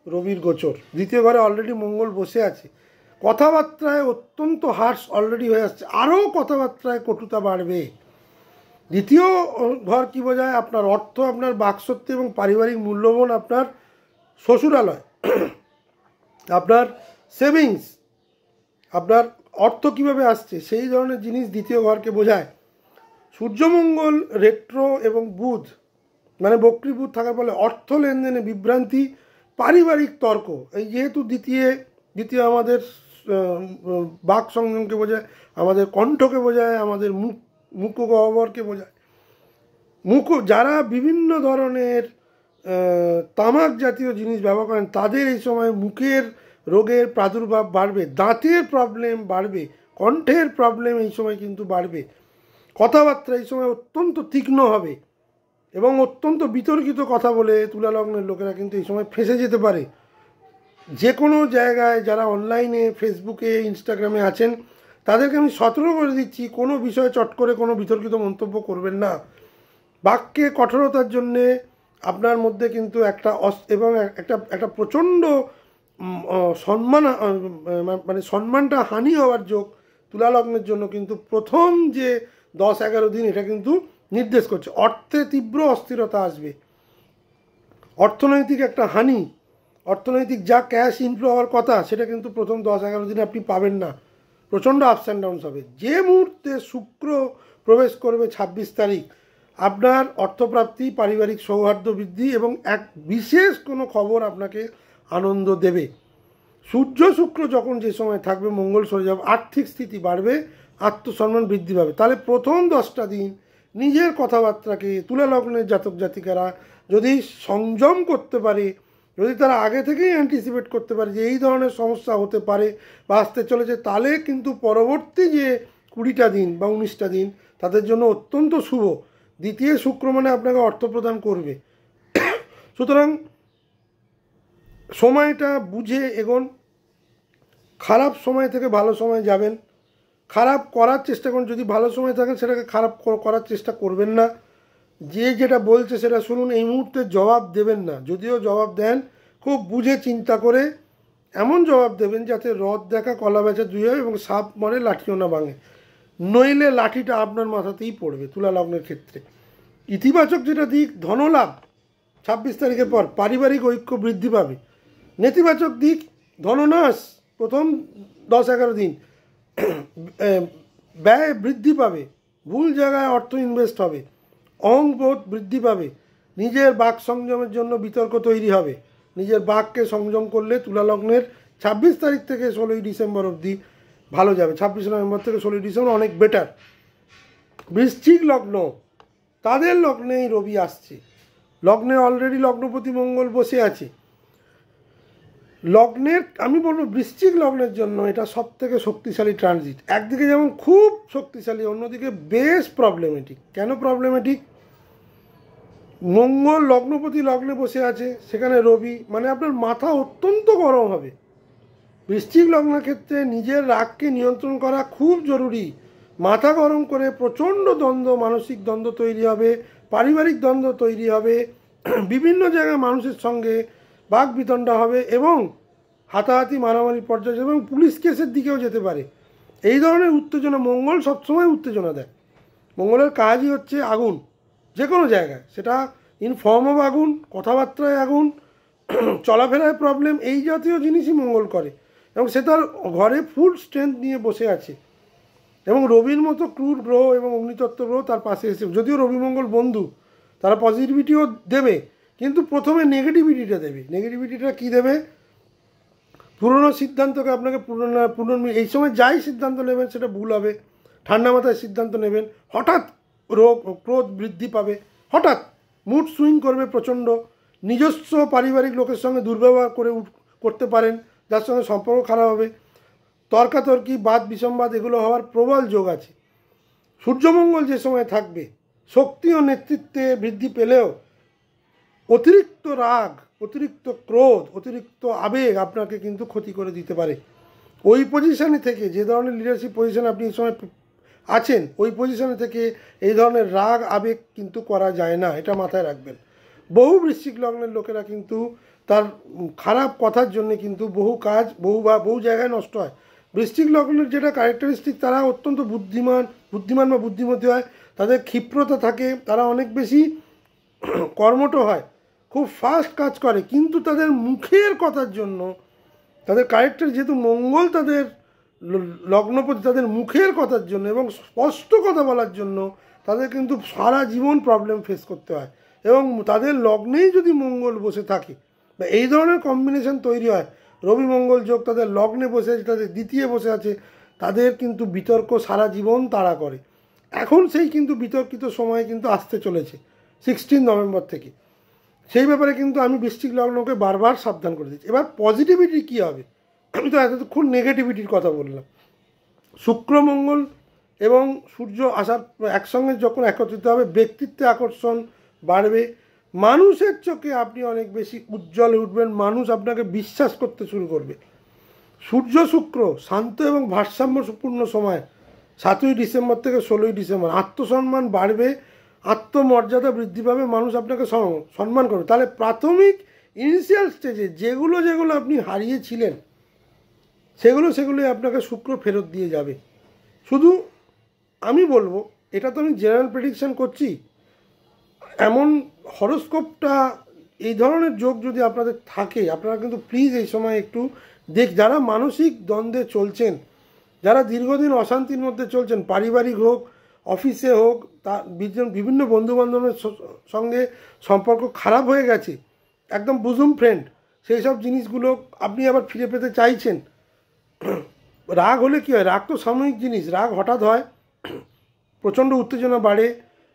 রবির গোচর, 2য় ঘরে অলরেডি মঙ্গল বসে আছে, কথাবার্তায় অত্যন্ত হার্শ অলরেডি হয়ে আসছে, আরও কথাবার্তায় কটুতা বাড়বে। 2য় ঘর কী বোঝায়? আপনার অর্থ, আপনার বাকশক্তি এবং পারিবারিক মূল্যবোধ, আপনার শ্বশুরালয়, আপনার সেভিংস, আপনার অর্থ কীভাবে আসছে, সেই ধরনের জিনিস 2য় ঘরকে বোঝায়। সূর্যমঙ্গল রেট্রো এবং বুধ মানে বক্রী বুধ থাকার ফলে অর্থ লেনদেনে বিভ্রান্তি, পারিবারিক তর্ক, এই যেহেতু দ্বিতীয় আমাদের বাক সংযমকে বোঝায়, আমাদের কণ্ঠকে বোঝায়, আমাদের মুখ গহ্বরকে বোঝায়। যারা বিভিন্ন ধরনের তামাক জাতীয় জিনিস ব্যবহার করেন তাদের এই সময় মুখের রোগের প্রাদুর্ভাব বাড়বে, দাঁতের প্রবলেম বাড়বে, কণ্ঠের প্রবলেম এই সময় কিন্তু বাড়বে। কথাবার্তা এই সময় অত্যন্ত তীক্ষ্ণ হবে এবং অত্যন্ত বিতর্কিত কথা বলে তুলা লগ্নের লোকেরা কিন্তু এই সময় ফেঁসে যেতে পারে। যে কোনো জায়গায় যারা অনলাইনে ফেসবুকে ইনস্টাগ্রামে আছেন তাদেরকে আমি সতর্ক করে দিচ্ছি, কোনো বিষয়ে চট করে কোনো বিতর্কিত মন্তব্য করবেন না। বাক্যে কঠোরতার জন্যে আপনার মধ্যে কিন্তু একটা প্রচণ্ড সম্মানটা হানি হওয়ার যোগ তুলা লগ্নের জন্য কিন্তু প্রথম যে 10-11 দিন এটা কিন্তু নির্দেশ করছে। অর্থে তীব্র অস্থিরতা আসবে, অর্থনৈতিক একটা হানি, অর্থনৈতিক যা ক্যাশ ইনফ্লো হওয়ার কথা সেটা কিন্তু প্রথম 10-11 দিন আপনি পাবেন না, প্রচণ্ড আপস অ্যান্ড ডাউনস হবে। যে মুহূর্তে শুক্র প্রবেশ করবে 26 তারিখ, আপনার অর্থপ্রাপ্তি, পারিবারিক সৌহার্দ্য বৃদ্ধি এবং এক বিশেষ কোনো খবর আপনাকে আনন্দ দেবে। সূর্য শুক্র যখন যে সময় থাকবে মঙ্গল সরে যাবে, আর্থিক স্থিতি বাড়বে, আত্মসম্মান বৃদ্ধি পাবে। তাহলে প্রথম 10টা দিন নিজের কথাবার্তাকে তুলা লগ্নের জাতক জাতিকারা যদি সংযম করতে পারে, যদি তারা আগে থেকেই অ্যান্টিসিপেট করতে পারে যে এই ধরনের সমস্যা হতে পারে বা আসতে চলেছে, তাহলে কিন্তু পরবর্তী যে 20টা দিন বা 19টা দিন তাদের জন্য অত্যন্ত শুভ। দ্বিতীয় শুক্র মানে আপনাকে অর্থ প্রদান করবে। সুতরাং সময়টা বুঝে এগোন, খারাপ সময় থেকে ভালো সময় যাবেন, খারাপ করার চেষ্টা করুন, যদি ভালো সময় থাকেন সেটাকে খারাপ করার চেষ্টা করবেন না। যে যেটা বলছে সেটা শুনুন, এই মুহূর্তে জবাব দেবেন না, যদিও জবাব দেন খুব বুঝে চিন্তা করে এমন জবাব দেবেন যাতে রথ দেখা কলা বেচা দুই হয় এবং সাপ মারে লাঠিও না ভাঙে, নইলে লাঠিটা আপনার মাথাতেই পড়বে তুলা লগ্নের ক্ষেত্রে। ইতিবাচক যেটা দিক, ধনলাভ 26 তারিখের পর, পারিবারিক ঐক্য বৃদ্ধি পাবে। নেতিবাচক দিক, ধননাশ প্রথম 10-11 দিন, ব্যয় বৃদ্ধি পাবে, ভুল জায়গায় অর্থ ইনভেস্ট হবে, অহংবোধ বৃদ্ধি পাবে, নিজের বাক সংযমের জন্য বিতর্ক তৈরি হবে। নিজের বাককে সংযম করলে তুলা লগ্নের 26 তারিখ থেকে 16 ডিসেম্বর অবধি ভালো যাবে। 26 নভেম্বর থেকে 16 ডিসেম্বর অনেক বেটার। বৃশ্চিক লগ্ন, তাদের লগ্নেই রবি আসছে, লগ্নে অলরেডি লগ্নপতি মঙ্গল বসে আছে। লগ্নের আমি বলবো বৃশ্চিক লগ্নের জন্য এটা সব থেকে শক্তিশালী ট্রানজিট। একদিকে যেমন খুব শক্তিশালী, অন্যদিকে বেশ প্রবলেমেটিক। কেন প্রবলেমেটিক? মঙ্গল লগ্নপতি লগ্নে বসে আছে, সেখানে রবি, মানে আপনার মাথা অত্যন্ত গরম হবে। বৃশ্চিক লগ্নের ক্ষেত্রে নিজের রাগকে নিয়ন্ত্রণ করা খুব জরুরি। মাথা গরম করে প্রচণ্ড দ্বন্দ্ব, মানসিক দ্বন্দ্ব তৈরি হবে, পারিবারিক দ্বন্দ্ব তৈরি হবে, বিভিন্ন জায়গায় মানুষের সঙ্গে বাক বিতণ্ডা হবে এবং হাতাহাতি মারামারি পর্যায়ে এবং পুলিশ কেসের দিকেও যেতে পারে। এই ধরনের উত্তেজনা, মঙ্গল সবসময় উত্তেজনা দেয়। মঙ্গলের কাজই হচ্ছে আগুন, যে কোনো জায়গায়, সেটা ইন ফর্ম অফ আগুন, কথাবার্তায় আগুন, চলাফেরায় প্রবলেম, এই জাতীয় জিনিসই মঙ্গল করে। এবং সে তার ঘরে ফুল স্ট্রেংথ নিয়ে বসে আছে এবং রবির মতো ক্রুর গ্রহ এবং অগ্নিতত্ত্ব গ্রহ তার পাশে এসে, যদিও রবি মঙ্গল বন্ধু, তারা পজিটিভিটিও দেবে, কিন্তু প্রথমে নেগেটিভিটিটা দেবে। নেগেটিভিটিটা কী দেবে? পুরনো সিদ্ধান্তকে আপনাকে এই সময় যাই সিদ্ধান্ত নেবেন সেটা ভুল হবে। ঠান্ডা মাথায় সিদ্ধান্ত নেবেন, হঠাৎ ক্রোধ বৃদ্ধি পাবে, হঠাৎ মুড সুইং করবে প্রচণ্ড, নিজস্ব পারিবারিক লোকের সঙ্গে দুর্ব্যবহার করতে পারেন, যার সঙ্গে সম্পর্ক খারাপ হবে, তর্কাতর্কি, বাদ বিসম্বাদ এগুলো হওয়ার প্রবল যোগ আছে। সূর্যমঙ্গল যে সময় থাকবে, শক্তি ও নেতৃত্বে বৃদ্ধি পেলেও অতিরিক্ত রাগ, অতিরিক্ত ক্রোধ, অতিরিক্ত আবেগ আপনাকে কিন্তু ক্ষতি করে দিতে পারে। ওই পজিশানে থেকে, যে ধরনের লিডারশিপ পজিশানে আপনি এই সময় আছেন, ওই পজিশানে থেকে এই ধরনের রাগ আবেগ কিন্তু করা যায় না, এটা মাথায় রাখবেন। বহু বৃশ্চিক লগ্নের লোকেরা কিন্তু তার খারাপ কথার জন্য কিন্তু বহু কাজ বহু জায়গায় নষ্ট হয়। বৃশ্চিক লগ্নের যেটা ক্যারেক্টারিস্টিক, তারা অত্যন্ত বুদ্ধিমান বা বুদ্ধিমতী হয়, তাদের ক্ষিপ্রতা থাকে, তারা অনেক বেশি কর্মঠ হয়, খুব ফাস্ট কাজ করে, কিন্তু তাদের মুখের কথার জন্য, তাদের ক্যারেক্টার যেহেতু মঙ্গল তাদের লগ্নপতি, তাদের মুখের কথার জন্য এবং স্পষ্ট কথা বলার জন্য তাদের কিন্তু সারা জীবন প্রবলেম ফেস করতে হয়। এবং তাদের লগ্নেই যদি মঙ্গল বসে থাকে বা এই ধরনের কম্বিনেশন তৈরি হয়, রবি মঙ্গল যোগ তাদের লগ্নে বসে আছে, তাদের দ্বিতীয় বসে আছে, তাদের কিন্তু বিতর্ক সারা জীবন তাড়া করে। এখন সেই কিন্তু বিতর্কিত সময় কিন্তু আসতে চলেছে 16 নভেম্বর থেকে। সেই ব্যাপারে কিন্তু আমি বৃশ্চিক লগ্নকে বারবার সাবধান করে দিচ্ছি। এবার পজিটিভিটি কী হবে? আমি তো এতক্ষণ নেগেটিভিটির কথা বললাম। শুক্র মঙ্গল এবং সূর্য আসার একসঙ্গে যখন একত্রিত হবে, ব্যক্তিত্বে আকর্ষণ বাড়বে, মানুষের চোখে আপনি অনেক বেশি উজ্জ্বল উঠবেন, মানুষ আপনাকে বিশ্বাস করতে শুরু করবে। সূর্য শুক্র শান্ত এবং ভারসাম্যপূর্ণ সময় 7ই ডিসেম্বর থেকে 16ই ডিসেম্বর। আত্মসম্মান বাড়বে, আত্মমর্যাদা বৃদ্ধি পাবে, মানুষ আপনাকে সম্মান করবে। তাহলে প্রাথমিক ইনিশিয়াল স্টেজে যেগুলো আপনি হারিয়েছিলেন, সেগুলোই আপনাকে শুক্র ফেরত দিয়ে যাবে। শুধু আমি বলবো, এটা তো আমি জেনারেল প্রেডিকশন করছি, এমন হরোস্কোপটা, এই ধরনের যোগ যদি আপনাদের থাকে, আপনারা কিন্তু প্লিজ এই সময় একটু যারা মানসিক দ্বন্দ্বে চলছেন, যারা দীর্ঘদিন অশান্তির মধ্যে চলছেন, পারিবারিক হোক, অফিসে হোক, তার বিভিন্ন বন্ধুবান্ধবের সঙ্গে সম্পর্ক খারাপ হয়ে গেছে, একদম বুজুম ফ্রেন্ড, সেই সব জিনিসগুলো আপনি আবার ফিরে পেতে চাইছেন। রাগ হলে কী হয়? রাগ তো সাময়িক জিনিস, রাগ হঠাৎ হয়, প্রচণ্ড উত্তেজনা বাড়ে,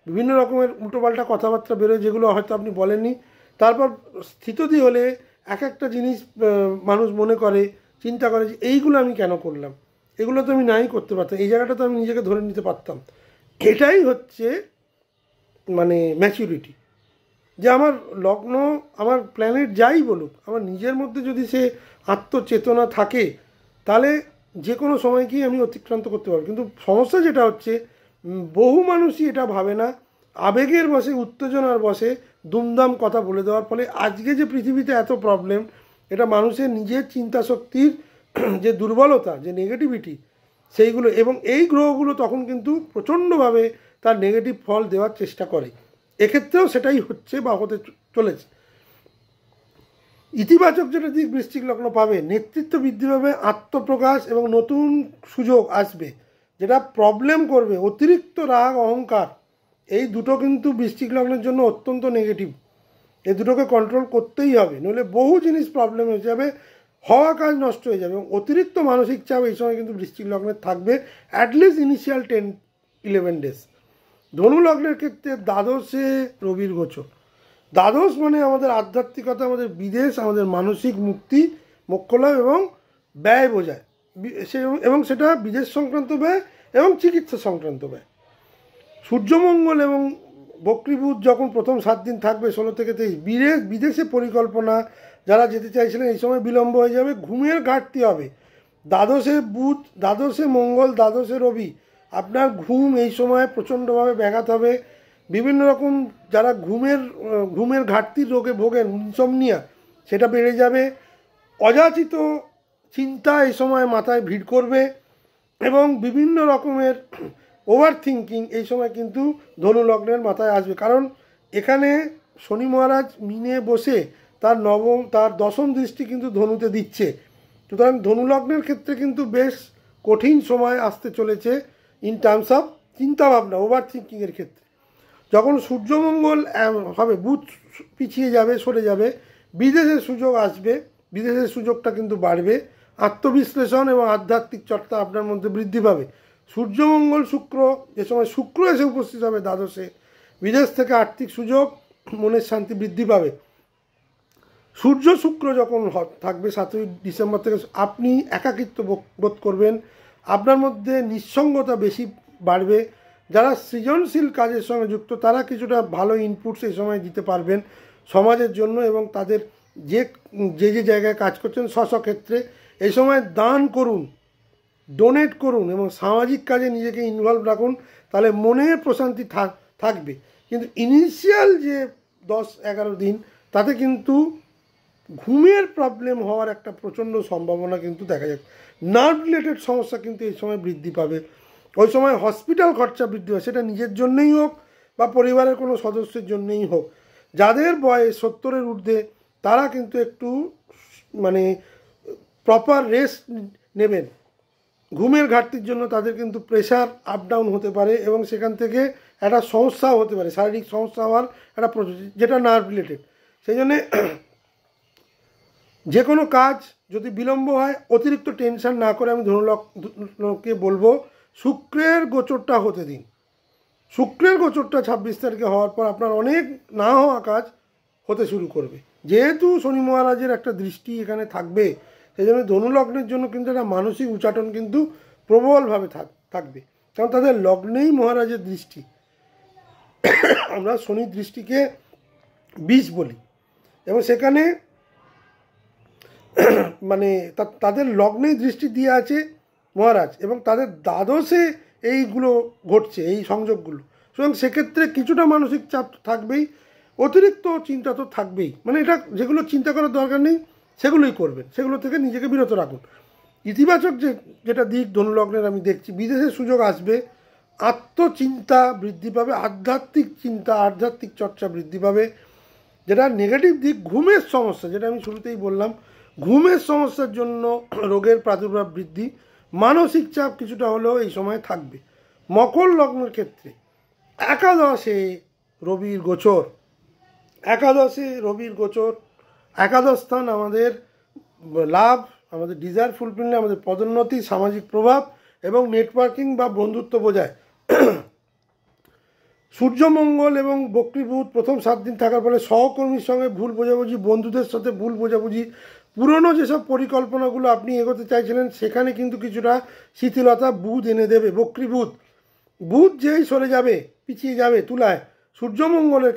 বিভিন্ন রকমের উল্টোপাল্টা কথাবার্তা বেরোয় যেগুলো হয়তো আপনি বলেননি। তারপর স্থিতধী হলে এক একটা জিনিস মানুষ মনে করে, চিন্তা করে যে এইগুলো আমি কেন করলাম, এগুলো তো আমি নাই করতে পারতাম, এই জায়গাটা তো আমি নিজেকে ধরে নিতে পারতাম। এটাই হচ্ছে মানে ম্যাচুরিটি, যে আমার লগ্ন, আমার প্ল্যানেট যাই বলুক, আমার নিজের মধ্যে যদি সে আত্মচেতনা থাকে, তাহলে যে কোনো সময়কেই আমি অতিক্রান্ত করতে পারবো। কিন্তু সমস্যা যেটা হচ্ছে, বহু মানুষই এটা ভাবে না, আবেগের বশে, উত্তেজনার বশে দুমদাম কথা বলে দেওয়ার ফলে আজকে যে পৃথিবীতে এত প্রবলেম, এটা মানুষের নিজের চিন্তা শক্তির যে দুর্বলতা, যে নেগেটিভিটি, সেইগুলো, এবং এই গ্রহগুলো তখন কিন্তু প্রচণ্ডভাবে তার নেগেটিভ ফল দেওয়ার চেষ্টা করে। এক্ষেত্রেও সেটাই হচ্ছে বা হতে চলেছে। ইতিবাচক যেটা দিক বৃশ্চিক লগ্ন পাবে, নেতৃত্ব বৃদ্ধি পাবে, আত্মপ্রকাশ এবং নতুন সুযোগ আসবে। যেটা প্রবলেম করবে অতিরিক্ত রাগ, অহংকার, এই দুটো কিন্তু বৃশ্চিক লগ্নের জন্য অত্যন্ত নেগেটিভ। এই দুটোকে কন্ট্রোল করতেই হবে, নইলে বহু জিনিস প্রবলেম হয়ে যাবে। হওয়া কাজ নষ্ট হয়ে যাবে এবং অতিরিক্ত মানসিক চাপ এই সময় কিন্তু বৃশ্চিক লগ্নের থাকবে অ্যাটলিস্ট ইনিশিয়াল 10-11 ডেজ। ধনু লগ্নের ক্ষেত্রে দ্বাদশে রবির গোচর। দ্বাদশ মানে আমাদের আধ্যাত্মিকতা, আমাদের বিদেশ, আমাদের মানসিক মুক্তি, মোক্ষলাভ এবং ব্যয় বোঝায়, এবং সেটা বিদেশ সংক্রান্ত ব্যয় এবং চিকিৎসা সংক্রান্ত ব্যয়। সূর্যমঙ্গল এবং বক্রীবুধ যখন প্রথম 7 দিন থাকবে 16 থেকে 23, বিদেশে পরিকল্পনা যারা যেতে চাইছিলেন এই সময় বিলম্ব হয়ে যাবে, ঘুমের ঘাটতি হবে। দ্বাদশে বুধ, দ্বাদশে মঙ্গল, দ্বাদশে রবি, আপনার ঘুম এই সময় প্রচণ্ডভাবে ব্যাঘাত হবে। বিভিন্ন রকম যারা ঘুমের ঘাটতির রোগে ভোগেন, ইনসমনিয়া, সেটা বেড়ে যাবে। অযাচিত চিন্তা এই সময় মাথায় ভিড় করবে এবং বিভিন্ন রকমের ওভার থিঙ্কিং এই সময় কিন্তু ধনু লগ্নের মাথায় আসবে। কারণ এখানে শনি মহারাজ মিনে বসে তার দশম দৃষ্টি কিন্তু ধনুতে দিচ্ছে। সুতরাং ধনু লগ্নের ক্ষেত্রে কিন্তু বেশ কঠিন সময় আসতে চলেছে ইন টার্মস অফ চিন্তাভাবনা, ওভার থিঙ্কিংয়ের ক্ষেত্রে। যখন সূর্যমঙ্গল হবে, বুধ পিছিয়ে যাবে, সরে যাবে, বিদেশের সুযোগ আসবে, বিদেশের সুযোগটা কিন্তু বাড়বে। আত্মবিশ্লেষণ এবং আধ্যাত্মিক চর্চা আপনার মধ্যে বৃদ্ধি পাবে। সূর্যমঙ্গল শুক্র, যে সময় শুক্র এসে উপস্থিত হবে দ্বাদশে, বিদেশ থেকে আর্থিক সুযোগ, মনের শান্তি বৃদ্ধি পাবে। সূর্য শুক্র যখন থাকবে 7ই ডিসেম্বর থেকে, আপনি একাকিত্ব বোধ করবেন, আপনার মধ্যে নিঃসঙ্গতা বেশি বাড়বে। যারা সৃজনশীল কাজের সঙ্গে যুক্ত তারা কিছুটা ভালো ইনপুটস এই সময় দিতে পারবেন সমাজের জন্য, এবং তাদের যে জায়গায় কাজ করছেন স্বক্ষেত্রে এই সময় দান করুন, ডোনেট করুন এবং সামাজিক কাজে নিজেকে ইনভলভ রাখুন, তাহলে মনের প্রশান্তি থাকবে। কিন্তু ইনিশিয়াল যে 10-11 দিন তাতে কিন্তু ঘুমের প্রবলেম হওয়ার একটা প্রচণ্ড সম্ভাবনা কিন্তু দেখা যাচ্ছে। নার্ভ রিলেটেড সমস্যা কিন্তু এই সময় বৃদ্ধি পাবে। ওই সময় হসপিটাল খরচা বৃদ্ধি হয়, সেটা নিজের জন্যই হোক বা পরিবারের কোনো সদস্যের জন্যই হোক। যাদের বয়স 70-এর ঊর্ধ্বে তারা কিন্তু একটু মানে প্রপার রেস্ট নেবেন। ঘুমের ঘাটতির জন্য তাদের কিন্তু প্রেশার আপ ডাউন হতে পারে এবং সেখান থেকে একটা সমস্যাও হতে পারে, শারীরিক সমস্যা হওয়ার একটা যেটা নার্ভ রিলেটেড। সেই জন্যে যে কোনো কাজ যদি বিলম্ব হয়, অতিরিক্ত টেনশন না করে আমি ধনুলগ্নকে বলবো শুক্রের গোচরটা হতে দিন। শুক্রের গোচরটা 26 তারিখে হওয়ার পর আপনার অনেক না হওয়া কাজ হতে শুরু করবে। যেহেতু শনি মহারাজের একটা দৃষ্টি এখানে থাকবে, সেই জন্য ধনুলগ্নের জন্য কিন্তু একটা মানসিক উচ্চাটন কিন্তু প্রবলভাবে থাকবে, কারণ তাদের লগ্নেই মহারাজের দৃষ্টি। আমরা শনির দৃষ্টিকে বিষ বলি, এবং সেখানে মানে তাদের লগ্নেই দৃষ্টি দিয়ে আছে মহারাজ, এবং তাদের দ্বাদশে এইগুলো ঘটছে, এই সংযোগগুলো। সুতরাং সেক্ষেত্রে কিছুটা মানসিক চাপ থাকবেই, অতিরিক্ত চিন্তা তো থাকবেই। মানে এটা যেগুলো চিন্তা করার দরকার নেই সেগুলোই করবেন, সেগুলো থেকে নিজেকে বিরত রাখুন। ইতিবাচক যেটা দিক ধনুলগ্নের আমি দেখছি, বিদেশের সুযোগ আসবে, আত্মচিন্তা বৃদ্ধি পাবে, আধ্যাত্মিক চিন্তা, আধ্যাত্মিক চর্চা বৃদ্ধি পাবে। যেটা নেগেটিভ দিক, ঘুমের সমস্যা, যেটা আমি শুরুতেই বললাম, ঘুমের সমস্যার জন্য রোগের প্রাদুর্ভাব বৃদ্ধি, মানসিক চাপ কিছুটা হলেও এই সময় থাকবে। মকর লগ্নের ক্ষেত্রে একাদশে রবির গোচর, একাদশ স্থান আমাদের লাভ, আমাদের ডিজায়ার ফুলফিলমেন্ট, আমাদের পদোন্নতি, সামাজিক প্রভাব এবং নেটওয়ার্কিং বা বন্ধুত্ব বোঝায়। সূর্যমঙ্গল এবং বক্রীবুধ প্রথম 7 দিন থাকার ফলে সহকর্মীর সঙ্গে ভুল বোঝাবুঝি, বন্ধুদের সাথে ভুল বোঝাবুঝি, পুরনো যেসব পরিকল্পনাগুলো আপনি এগোতে চাইছিলেন সেখানে কিন্তু কিছুটা শিথিলতা বুধ এনে দেবে। বুধ যেই সরে যাবে, পিছিয়ে যাবে তুলায়, সূর্যমঙ্গলের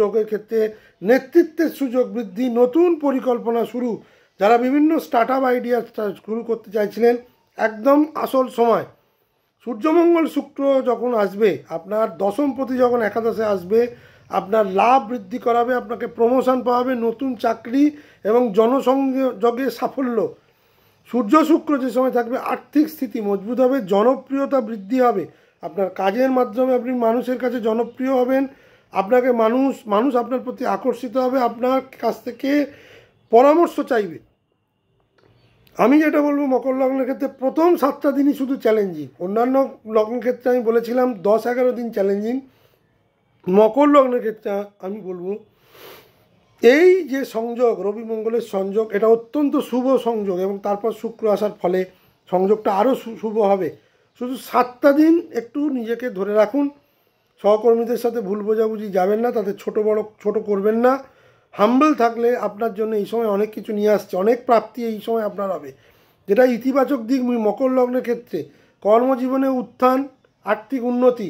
যোগের ক্ষেত্রে নেতৃত্বের সুযোগ বৃদ্ধি, নতুন পরিকল্পনা শুরু, যারা বিভিন্ন স্টার্ট আপ আইডিয়া শুরু করতে চাইছিলেন একদম আসল সময়। সূর্যমঙ্গল শুক্র যখন আসবে, আপনার দশমপতি যখন একাদশে আসবে, আপনার লাভ বৃদ্ধি করাবে, আপনাকে প্রমোশন পাওয়াবে, নতুন চাকরি এবং জনসংযোগে সাফল্য। সূর্য শুক্র যে সময় থাকবে, আর্থিক স্থিতি মজবুত হবে, জনপ্রিয়তা বৃদ্ধি হবে, আপনার কাজের মাধ্যমে আপনি মানুষের কাছে জনপ্রিয় হবেন, আপনাকে মানুষ আপনার প্রতি আকর্ষিত হবে, আপনার কাছ থেকে পরামর্শ চাইবে। আমি যেটা বলবো মকর লগ্নের ক্ষেত্রে প্রথম 7টা দিনই শুধু চ্যালেঞ্জিং। অন্যান্য লগ্নের ক্ষেত্রে আমি বলেছিলাম 10-11 দিন চ্যালেঞ্জিং। মকর লগ্নের ক্ষেত্রে আমি বলবো এই যে সংযোগ, রবি মঙ্গলের সংযোগ, এটা অত্যন্ত শুভ সংযোগ এবং তারপর শুক্র আসার ফলে সংযোগটা আরও শুভ হবে। শুধু 7টা দিন একটু নিজেকে ধরে রাখুন, সহকর্মীদের সাথে ভুল বোঝাবুঝি যাবেন না, তাদের ছোট করবেন না। হাম্বল থাকলে আপনার জন্য এই সময় অনেক কিছু নিয়ে আসছে, অনেক প্রাপ্তি এই সময় আপনার হবে, যেটা ইতিবাচক দিক। মকর লগ্নের ক্ষেত্রে কর্মজীবনে উত্থান, আর্থিক উন্নতি,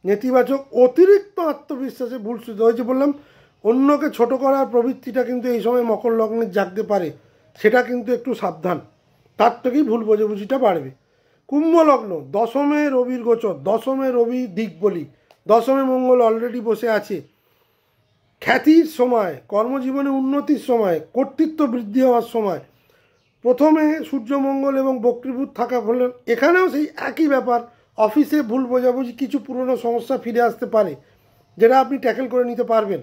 নেতিবাচক অতিরিক্ত আত্মবিশ্বাসে ভুল শুধু হয়েছে বললাম, অন্যকে ছোট করার প্রবৃত্তিটা কিন্তু এই সময় মকর লগ্নে জাগতে পারে, সেটা কিন্তু একটু সাবধান, তার থেকেই ভুল বোঝাবুঝিটা বাড়বে। কুম্ভ লগ্ন, দশমে রবির গোচর, দশমে রবি দিক বলি, দশমে মঙ্গল অলরেডি বসে আছে, খ্যাতির সময়, কর্মজীবনে উন্নতির সময়, কর্তৃত্ব বৃদ্ধি হওয়ার সময়। প্রথমে সূর্যমঙ্গল এবং বক্রীভূত থাকা ফলে এখানেও সেই একই ব্যাপার, অফিসে ভুল বোঝাবুঝি, কিছু পুরনো সমস্যা ফিরে আসতে পারে, যেটা আপনি ট্যাকেল করে নিতে পারবেন।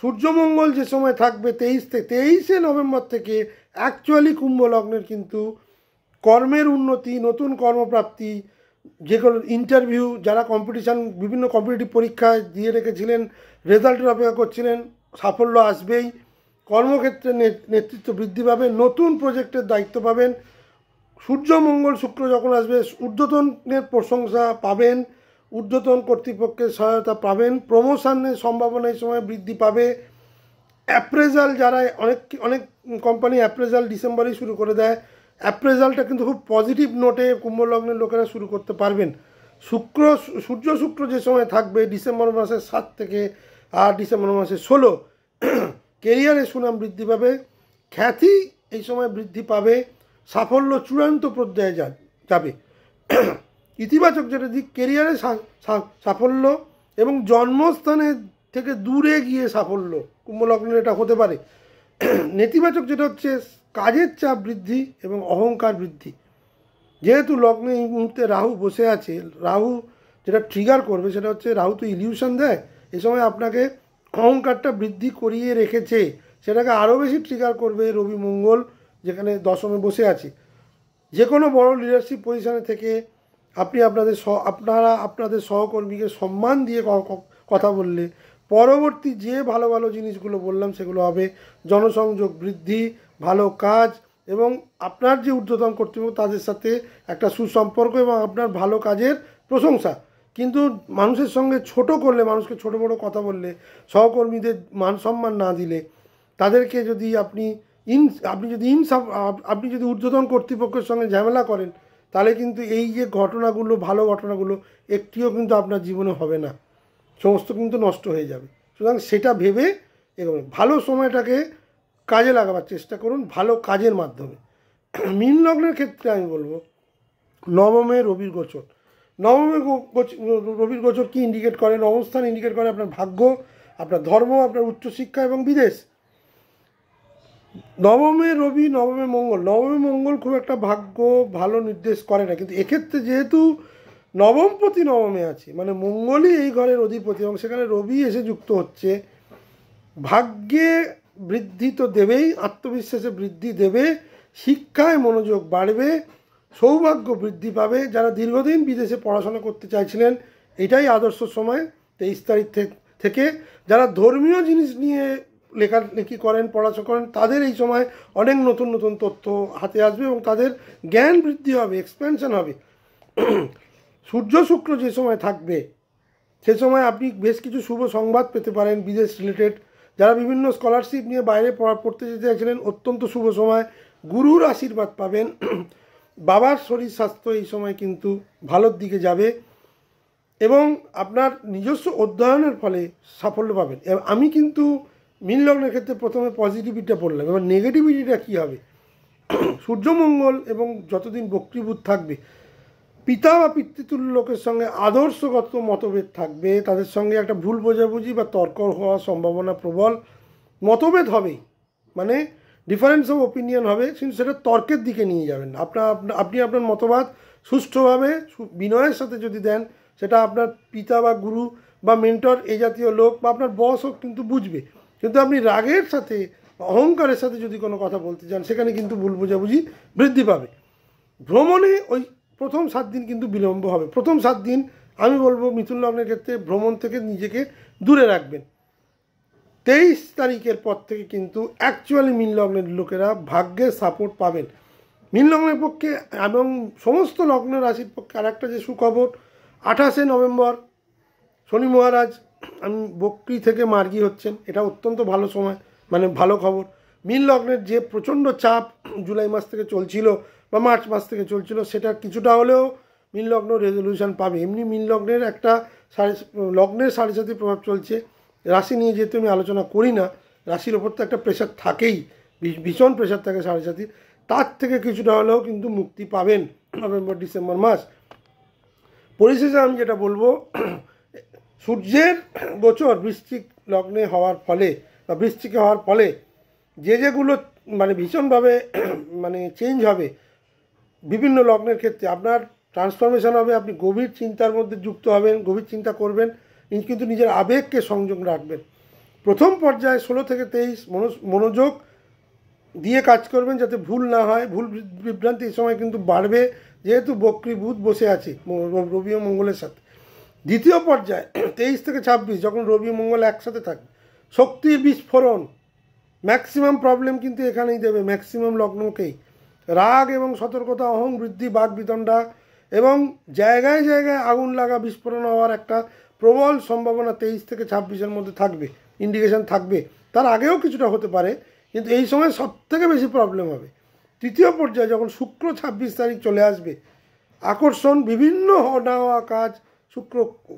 সূর্যমঙ্গল যে সময় থাকবে 23শে নভেম্বর থেকে অ্যাকচুয়ালি কুম্ভ লগ্নের কিন্তু কর্মের উন্নতি, নতুন কর্মপ্রাপ্তি, যে কোনো ইন্টারভিউ, যারা বিভিন্ন কম্পিটিটিভ পরীক্ষায় দিয়ে রেখেছিলেন, রেজাল্টের অপেক্ষা করছিলেন, সাফল্য আসবেই। কর্মক্ষেত্রে নেতৃত্ব বৃদ্ধি পাবে, নতুন প্রজেক্টের দায়িত্ব পাবেন। সূর্য মঙ্গল শুক্র যখন আসবে ঊর্ধ্বতনের প্রশংসা পাবেন, ঊর্ধ্বতন কর্তৃপক্ষের সহায়তা পাবেন, প্রমোশনের সম্ভাবনা এই সময় বৃদ্ধি পাবে। অ্যাপ্রেজাল, যারা অনেক কোম্পানি অ্যাপ্রেজাল ডিসেম্বরেই শুরু করে দেয়, অ্যাপ্রেজালটা কিন্তু খুব পজিটিভ নোটে কুম্ভ লগ্নের লোকেরা শুরু করতে পারবেন। সূর্য শুক্র যে সময় থাকবে ডিসেম্বর মাসের 7 থেকে আর ডিসেম্বর মাসের 16, কেরিয়ারে সুনাম বৃদ্ধি পাবে, খ্যাতি এই সময় বৃদ্ধি পাবে, সাফল্য চূড়ান্ত পর্যায়ে যাবে। ইতিবাচক যেটা দিক, কেরিয়ারে সাফল্য এবং জন্মস্থানের থেকে দূরে গিয়ে সাফল্য কুম্ভ লগ্নের এটা হতে পারে। নেতিবাচক যেটা হচ্ছে কাজের চাপ বৃদ্ধি এবং অহংকার বৃদ্ধি। যেহেতু লগ্নে এই মুহূর্তে রাহু বসে আছে, রাহু যেটা ট্রিগার করবে সেটা হচ্ছে, রাহু তো ইলিউশন দেয়, এই সময় আপনাকে অহংকারটা বৃদ্ধি করিয়ে রেখেছে, সেটাকে আরও বেশি ট্রিগার করবে রবি মঙ্গল যেখানে দশমে বসে আছে। যে কোনো বড় লিডারশিপ পজিশনে থেকে আপনারা আপনাদের সহকর্মীকে সম্মান দিয়ে কথা বললে পরবর্তী যে ভালো ভালো জিনিসগুলো বললাম সেগুলো হবে। জনসংযোগ বৃদ্ধি, ভালো কাজ এবং আপনার যে ঊর্ধ্বতন কর্তৃপক্ষ তাদের সাথে একটা সুসম্পর্ক এবং আপনার ভালো কাজের প্রশংসা। কিন্তু মানুষের সঙ্গে ছোট করলে, মানুষকে ছোট বড় কথা বললে, সহকর্মীদের মান সম্মান না দিলে, তাদেরকে যদি আপনি যদি ঊর্ধ্বতন কর্তৃপক্ষের সঙ্গে ঝামেলা করেন, তাহলে কিন্তু এই যে ঘটনাগুলো, ভালো ঘটনাগুলো একটিও কিন্তু আপনার জীবনে হবে না, সমস্ত কিন্তু নষ্ট হয়ে যাবে। সুতরাং সেটা ভেবে এগোবেন, ভালো সময়টাকে কাজে লাগাবার চেষ্টা করুন ভালো কাজের মাধ্যমে। মীন লগ্নের ক্ষেত্রে আমি বলবো, নবমে রবির গোচর, রবির গোচর কি ইন্ডিকেট করে? নবম স্থান ইন্ডিকেট করে আপনার ভাগ্য, আপনার ধর্ম, আপনার উচ্চশিক্ষা এবং বিদেশ। নবমে রবি, নবমে মঙ্গল খুব একটা ভাগ্য ভালো নির্দেশ করে না, কিন্তু এক্ষেত্রে যেহেতু নবমপতি নবমে আছে, মানে মঙ্গলই এই ঘরের অধিপতি এবং সেখানে রবি এসে যুক্ত হচ্ছে, ভাগ্যে বৃদ্ধি তো দেবেই, আত্মবিশ্বাসে বৃদ্ধি দেবে, শিক্ষায় মনোযোগ বাড়বে, সৌভাগ্য বৃদ্ধি পাবে। যারা দীর্ঘদিন বিদেশে পড়াশোনা করতে চাইছিলেন, এটাই আদর্শ সময় 23 তারিখ থেকে। যারা ধর্মীয় জিনিস নিয়ে লেখালেখি করেন, পড়াশোনা করেন, তাদের এই সময় অনেক নতুন নতুন তথ্য হাতে আসবে এবং তাদের জ্ঞান বৃদ্ধি হবে, এক্সপ্যানশন হবে। সূর্য শুক্র যে সময় থাকবে সে সময় আপনি বেশ কিছু শুভ সংবাদ পেতে পারেন বিদেশ রিলেটেড। যারা বিভিন্ন স্কলারশিপ নিয়ে বাইরে পড়তে যেতে চাইছিলেন, অত্যন্ত শুভ সময়, গুরুর আশীর্বাদ পাবেন। বাবার শরীর স্বাস্থ্য এই সময় কিন্তু ভালোর দিকে যাবে এবং আপনার নিজস্ব অধ্যয়নের ফলে সাফল্য পাবেন। আমি কিন্তু মীন লগ্নের ক্ষেত্রে প্রথমে পজিটিভিটিটা বললাম, এবার নেগেটিভিটিটা কী হবে? সূর্যমঙ্গল এবং যতদিন বক্রীভূত থাকবে, পিতা বা পিতৃতুল্য লোকের সঙ্গে আদর্শগত মতভেদ থাকবে, তাদের সঙ্গে একটা ভুল বোঝাবুঝি বা তর্ক হওয়ার সম্ভাবনা প্রবল। মতভেদ হবেই, মানে ডিফারেন্স অফ ওপিনিয়ন হবে, কিন্তু সেটা তর্কের দিকে নিয়ে যাবেন। আপনি আপনার মতবাদ সুষ্ঠুভাবে বিনয়ের সাথে যদি দেন, সেটা আপনার পিতা বা গুরু বা মেন্টর এই জাতীয় লোক বা আপনার বসও কিন্তু বুঝবে। কিন্তু আপনি রাগের সাথে, অহংকারের সাথে যদি কোনো কথা বলতে চান, সেখানে কিন্তু ভুল বোঝাবুঝি বৃদ্ধি পাবে। ভ্রমণে ওই প্রথম 7 দিন কিন্তু বিলম্ব হবে। প্রথম 7 দিন আমি বলবো মিথুন লগ্নের ক্ষেত্রে ভ্রমণ থেকে নিজেকে দূরে রাখবেন। 23 তারিখের পর থেকে কিন্তু অ্যাকচুয়ালি মীন লগ্নের লোকেরা ভাগ্যের সাপোর্ট পাবেন। মীন লগ্নের পক্ষে এবং সমস্ত লগ্ন রাশির পক্ষে আর একটা যে সুখবর, 28শে নভেম্বর শনি মহারাজ আমি বক্রি থেকে মার্গী হচ্ছেন। এটা অত্যন্ত ভালো সময়, মানে ভালো খবর। মীন লগ্নের যে প্রচণ্ড চাপ জুলাই মাস থেকে চলছিল বা মার্চ মাস থেকে চলছিল, সেটা কিছুটা হলেও মীন লগ্ন রেজলিউশন পাবে। এমনি মীন লগ্নের একটা লগ্নের 7.5 প্রভাব চলছে। রাশি নিয়ে যেহেতু আমি আলোচনা করি না, রাশির ওপর তো একটা প্রেশার থাকেই, ভীষণ প্রেশার থাকে 7.5, তার থেকে কিছুটা হলেও কিন্তু মুক্তি পাবেন নভেম্বর ডিসেম্বর মাস। পরিশেষে আমি যেটা বলবো, সূর্যের গোচর বৃশ্চিক লগ্নে হওয়ার ফলে বা বৃশ্চিকে হওয়ার ফলে যেগুলো মানে ভীষণভাবে মানে চেঞ্জ হবে বিভিন্ন লগ্নের ক্ষেত্রে, আপনার ট্রান্সফরমেশন হবে, আপনি গভীর চিন্তার মধ্যে যুক্ত হবেন, গভীর চিন্তা করবেন, কিন্তু নিজের আবেগকে সংযোগ রাখবেন। প্রথম পর্যায়ে 16 থেকে 23 মনোযোগ দিয়ে কাজ করবেন যাতে ভুল না হয়। ভুল বিভ্রান্তি এই সময় কিন্তু বাড়বে, যেহেতু বক্রী বুধ বসে আছে রবি ও মঙ্গলের সাথে। দ্বিতীয় পর্যায়ে 23 থেকে 26 যখন রবি মঙ্গল একসাথে থাকবে, শক্তির বিস্ফোরণ, ম্যাক্সিমাম প্রবলেম কিন্তু এখানেই দেবে, ম্যাক্সিমাম লগ্নকেই। রাগ এবং সতর্কতা, অহং বৃদ্ধি, বাক বিতণ্ডা এবং জায়গায় জায়গায় আগুন লাগা, বিস্ফোরণ হওয়ার একটা প্রবল সম্ভাবনা 23 থেকে 26-এর মধ্যে থাকবে, ইন্ডিকেশন থাকবে। তার আগেও কিছুটা হতে পারে, কিন্তু এই সময় সবথেকে বেশি প্রবলেম হবে। তৃতীয় পর্যায়ে যখন শুক্র 26 তারিখ চলে আসবে, আকর্ষণ, বিভিন্ন না হওয়া কাজ শুক্র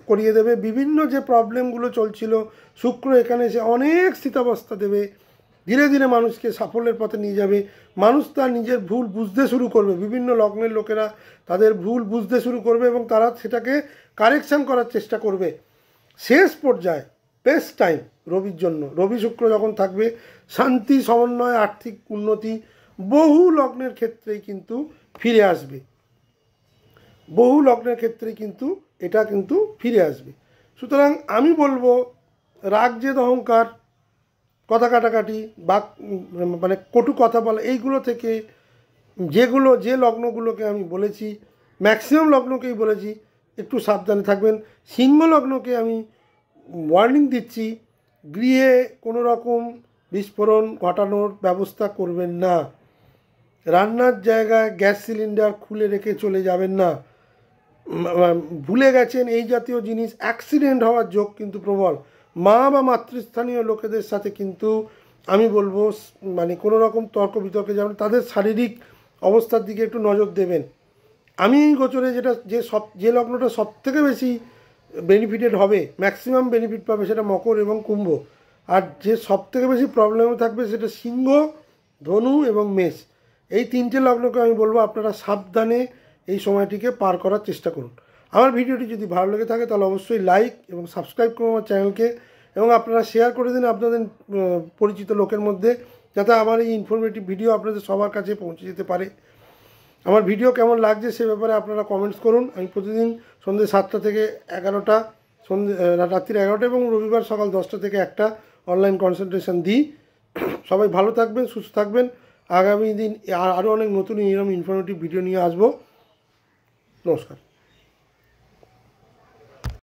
করিয়ে দেবে। বিভিন্ন যে প্রবলেমগুলো চলছিল, শুক্র এখানে এসে অনেক স্থিতাবস্থা দেবে, ধীরে ধীরে মানুষকে সাফল্যের পথে নিয়ে যাবে। মানুষ তার নিজের ভুল বুঝতে শুরু করবে, বিভিন্ন লগ্নের লোকেরা তাদের ভুল বুঝতে শুরু করবে এবং তারা সেটাকে কারেকশান করার চেষ্টা করবে। শেষ পর্যায়ে বেস্ট টাইম রবির জন্য, রবি শুক্র যখন থাকবে, শান্তি, সমন্বয়, আর্থিক উন্নতি বহু লগ্নের ক্ষেত্রেই কিন্তু ফিরে আসবে, বহু লগ্নের ক্ষেত্রেই কিন্তু এটা কিন্তু ফিরে আসবে। সুতরাং আমি বলবো, রাগ, জেদ, অহংকার, কথা কাটাকাটি, বাক মানে কটু কথা বলা, এইগুলো থেকে যে লগ্নগুলোকে আমি বলেছি, ম্যাক্সিমাম লগ্নকেই বলেছি একটু সাবধানে থাকবেন। সিংহ লগ্নকে আমি ওয়ার্নিং দিচ্ছি, গৃহে কোনো রকম বিস্ফোরণ ঘটানোর ব্যবস্থা করবেন না। রান্নার জায়গায় গ্যাস সিলিন্ডার খুলে রেখে চলে যাবেন না। ভুলে গেছেন এই জাতীয় জিনিস, অ্যাক্সিডেন্ট হওয়ার যোগ কিন্তু প্রবল। মা বা মাতৃস্থানীয় লোকেদের সাথে কিন্তু আমি বলবো মানে কোনো রকম তর্ক বিতর্কে যাবেন, তাদের শারীরিক অবস্থার দিকে একটু নজর দেবেন। আমি এই গোচরে যে লগ্নটা সব থেকে বেশি বেনিফিটেড হবে, ম্যাক্সিমাম বেনিফিট পাবে, সেটা মকর এবং কুম্ভ। আর যে সব থেকে বেশি প্রবলেমে থাকবে সেটা সিংহ, ধনু এবং মেষ। এই 3টে লগ্নকে আমি বলবো আপনারা সাবধানে এই সময়টিকে পার করার চেষ্টা করুন। আমার ভিডিওটি যদি ভালো লেগে থাকে তাহলে অবশ্যই লাইক এবং সাবস্ক্রাইব করুন আমার চ্যানেলকে, এবং আপনারা শেয়ার করে দিন আপনাদের পরিচিত লোকের মধ্যে, যাতে আমার এই ইনফরমেটিভ ভিডিও আপনাদের সবার কাছে পৌঁছে যেতে পারে। আমার ভিডিও কেমন লাগছে সে ব্যাপারে আপনারা কমেন্টস করুন। আমি প্রতিদিন সন্ধ্যে 7টা থেকে 11টা, রাত্রি 11টা এবং রবিবার সকাল 10টা থেকে 1টা অনলাইন কনসালটেশন দিই। সবাই ভালো থাকবেন, সুস্থ থাকবেন। আগামী দিন আরও অনেক নতুন এরকম ইনফরমেটিভ ভিডিও নিয়ে আসবো। নমস্কার।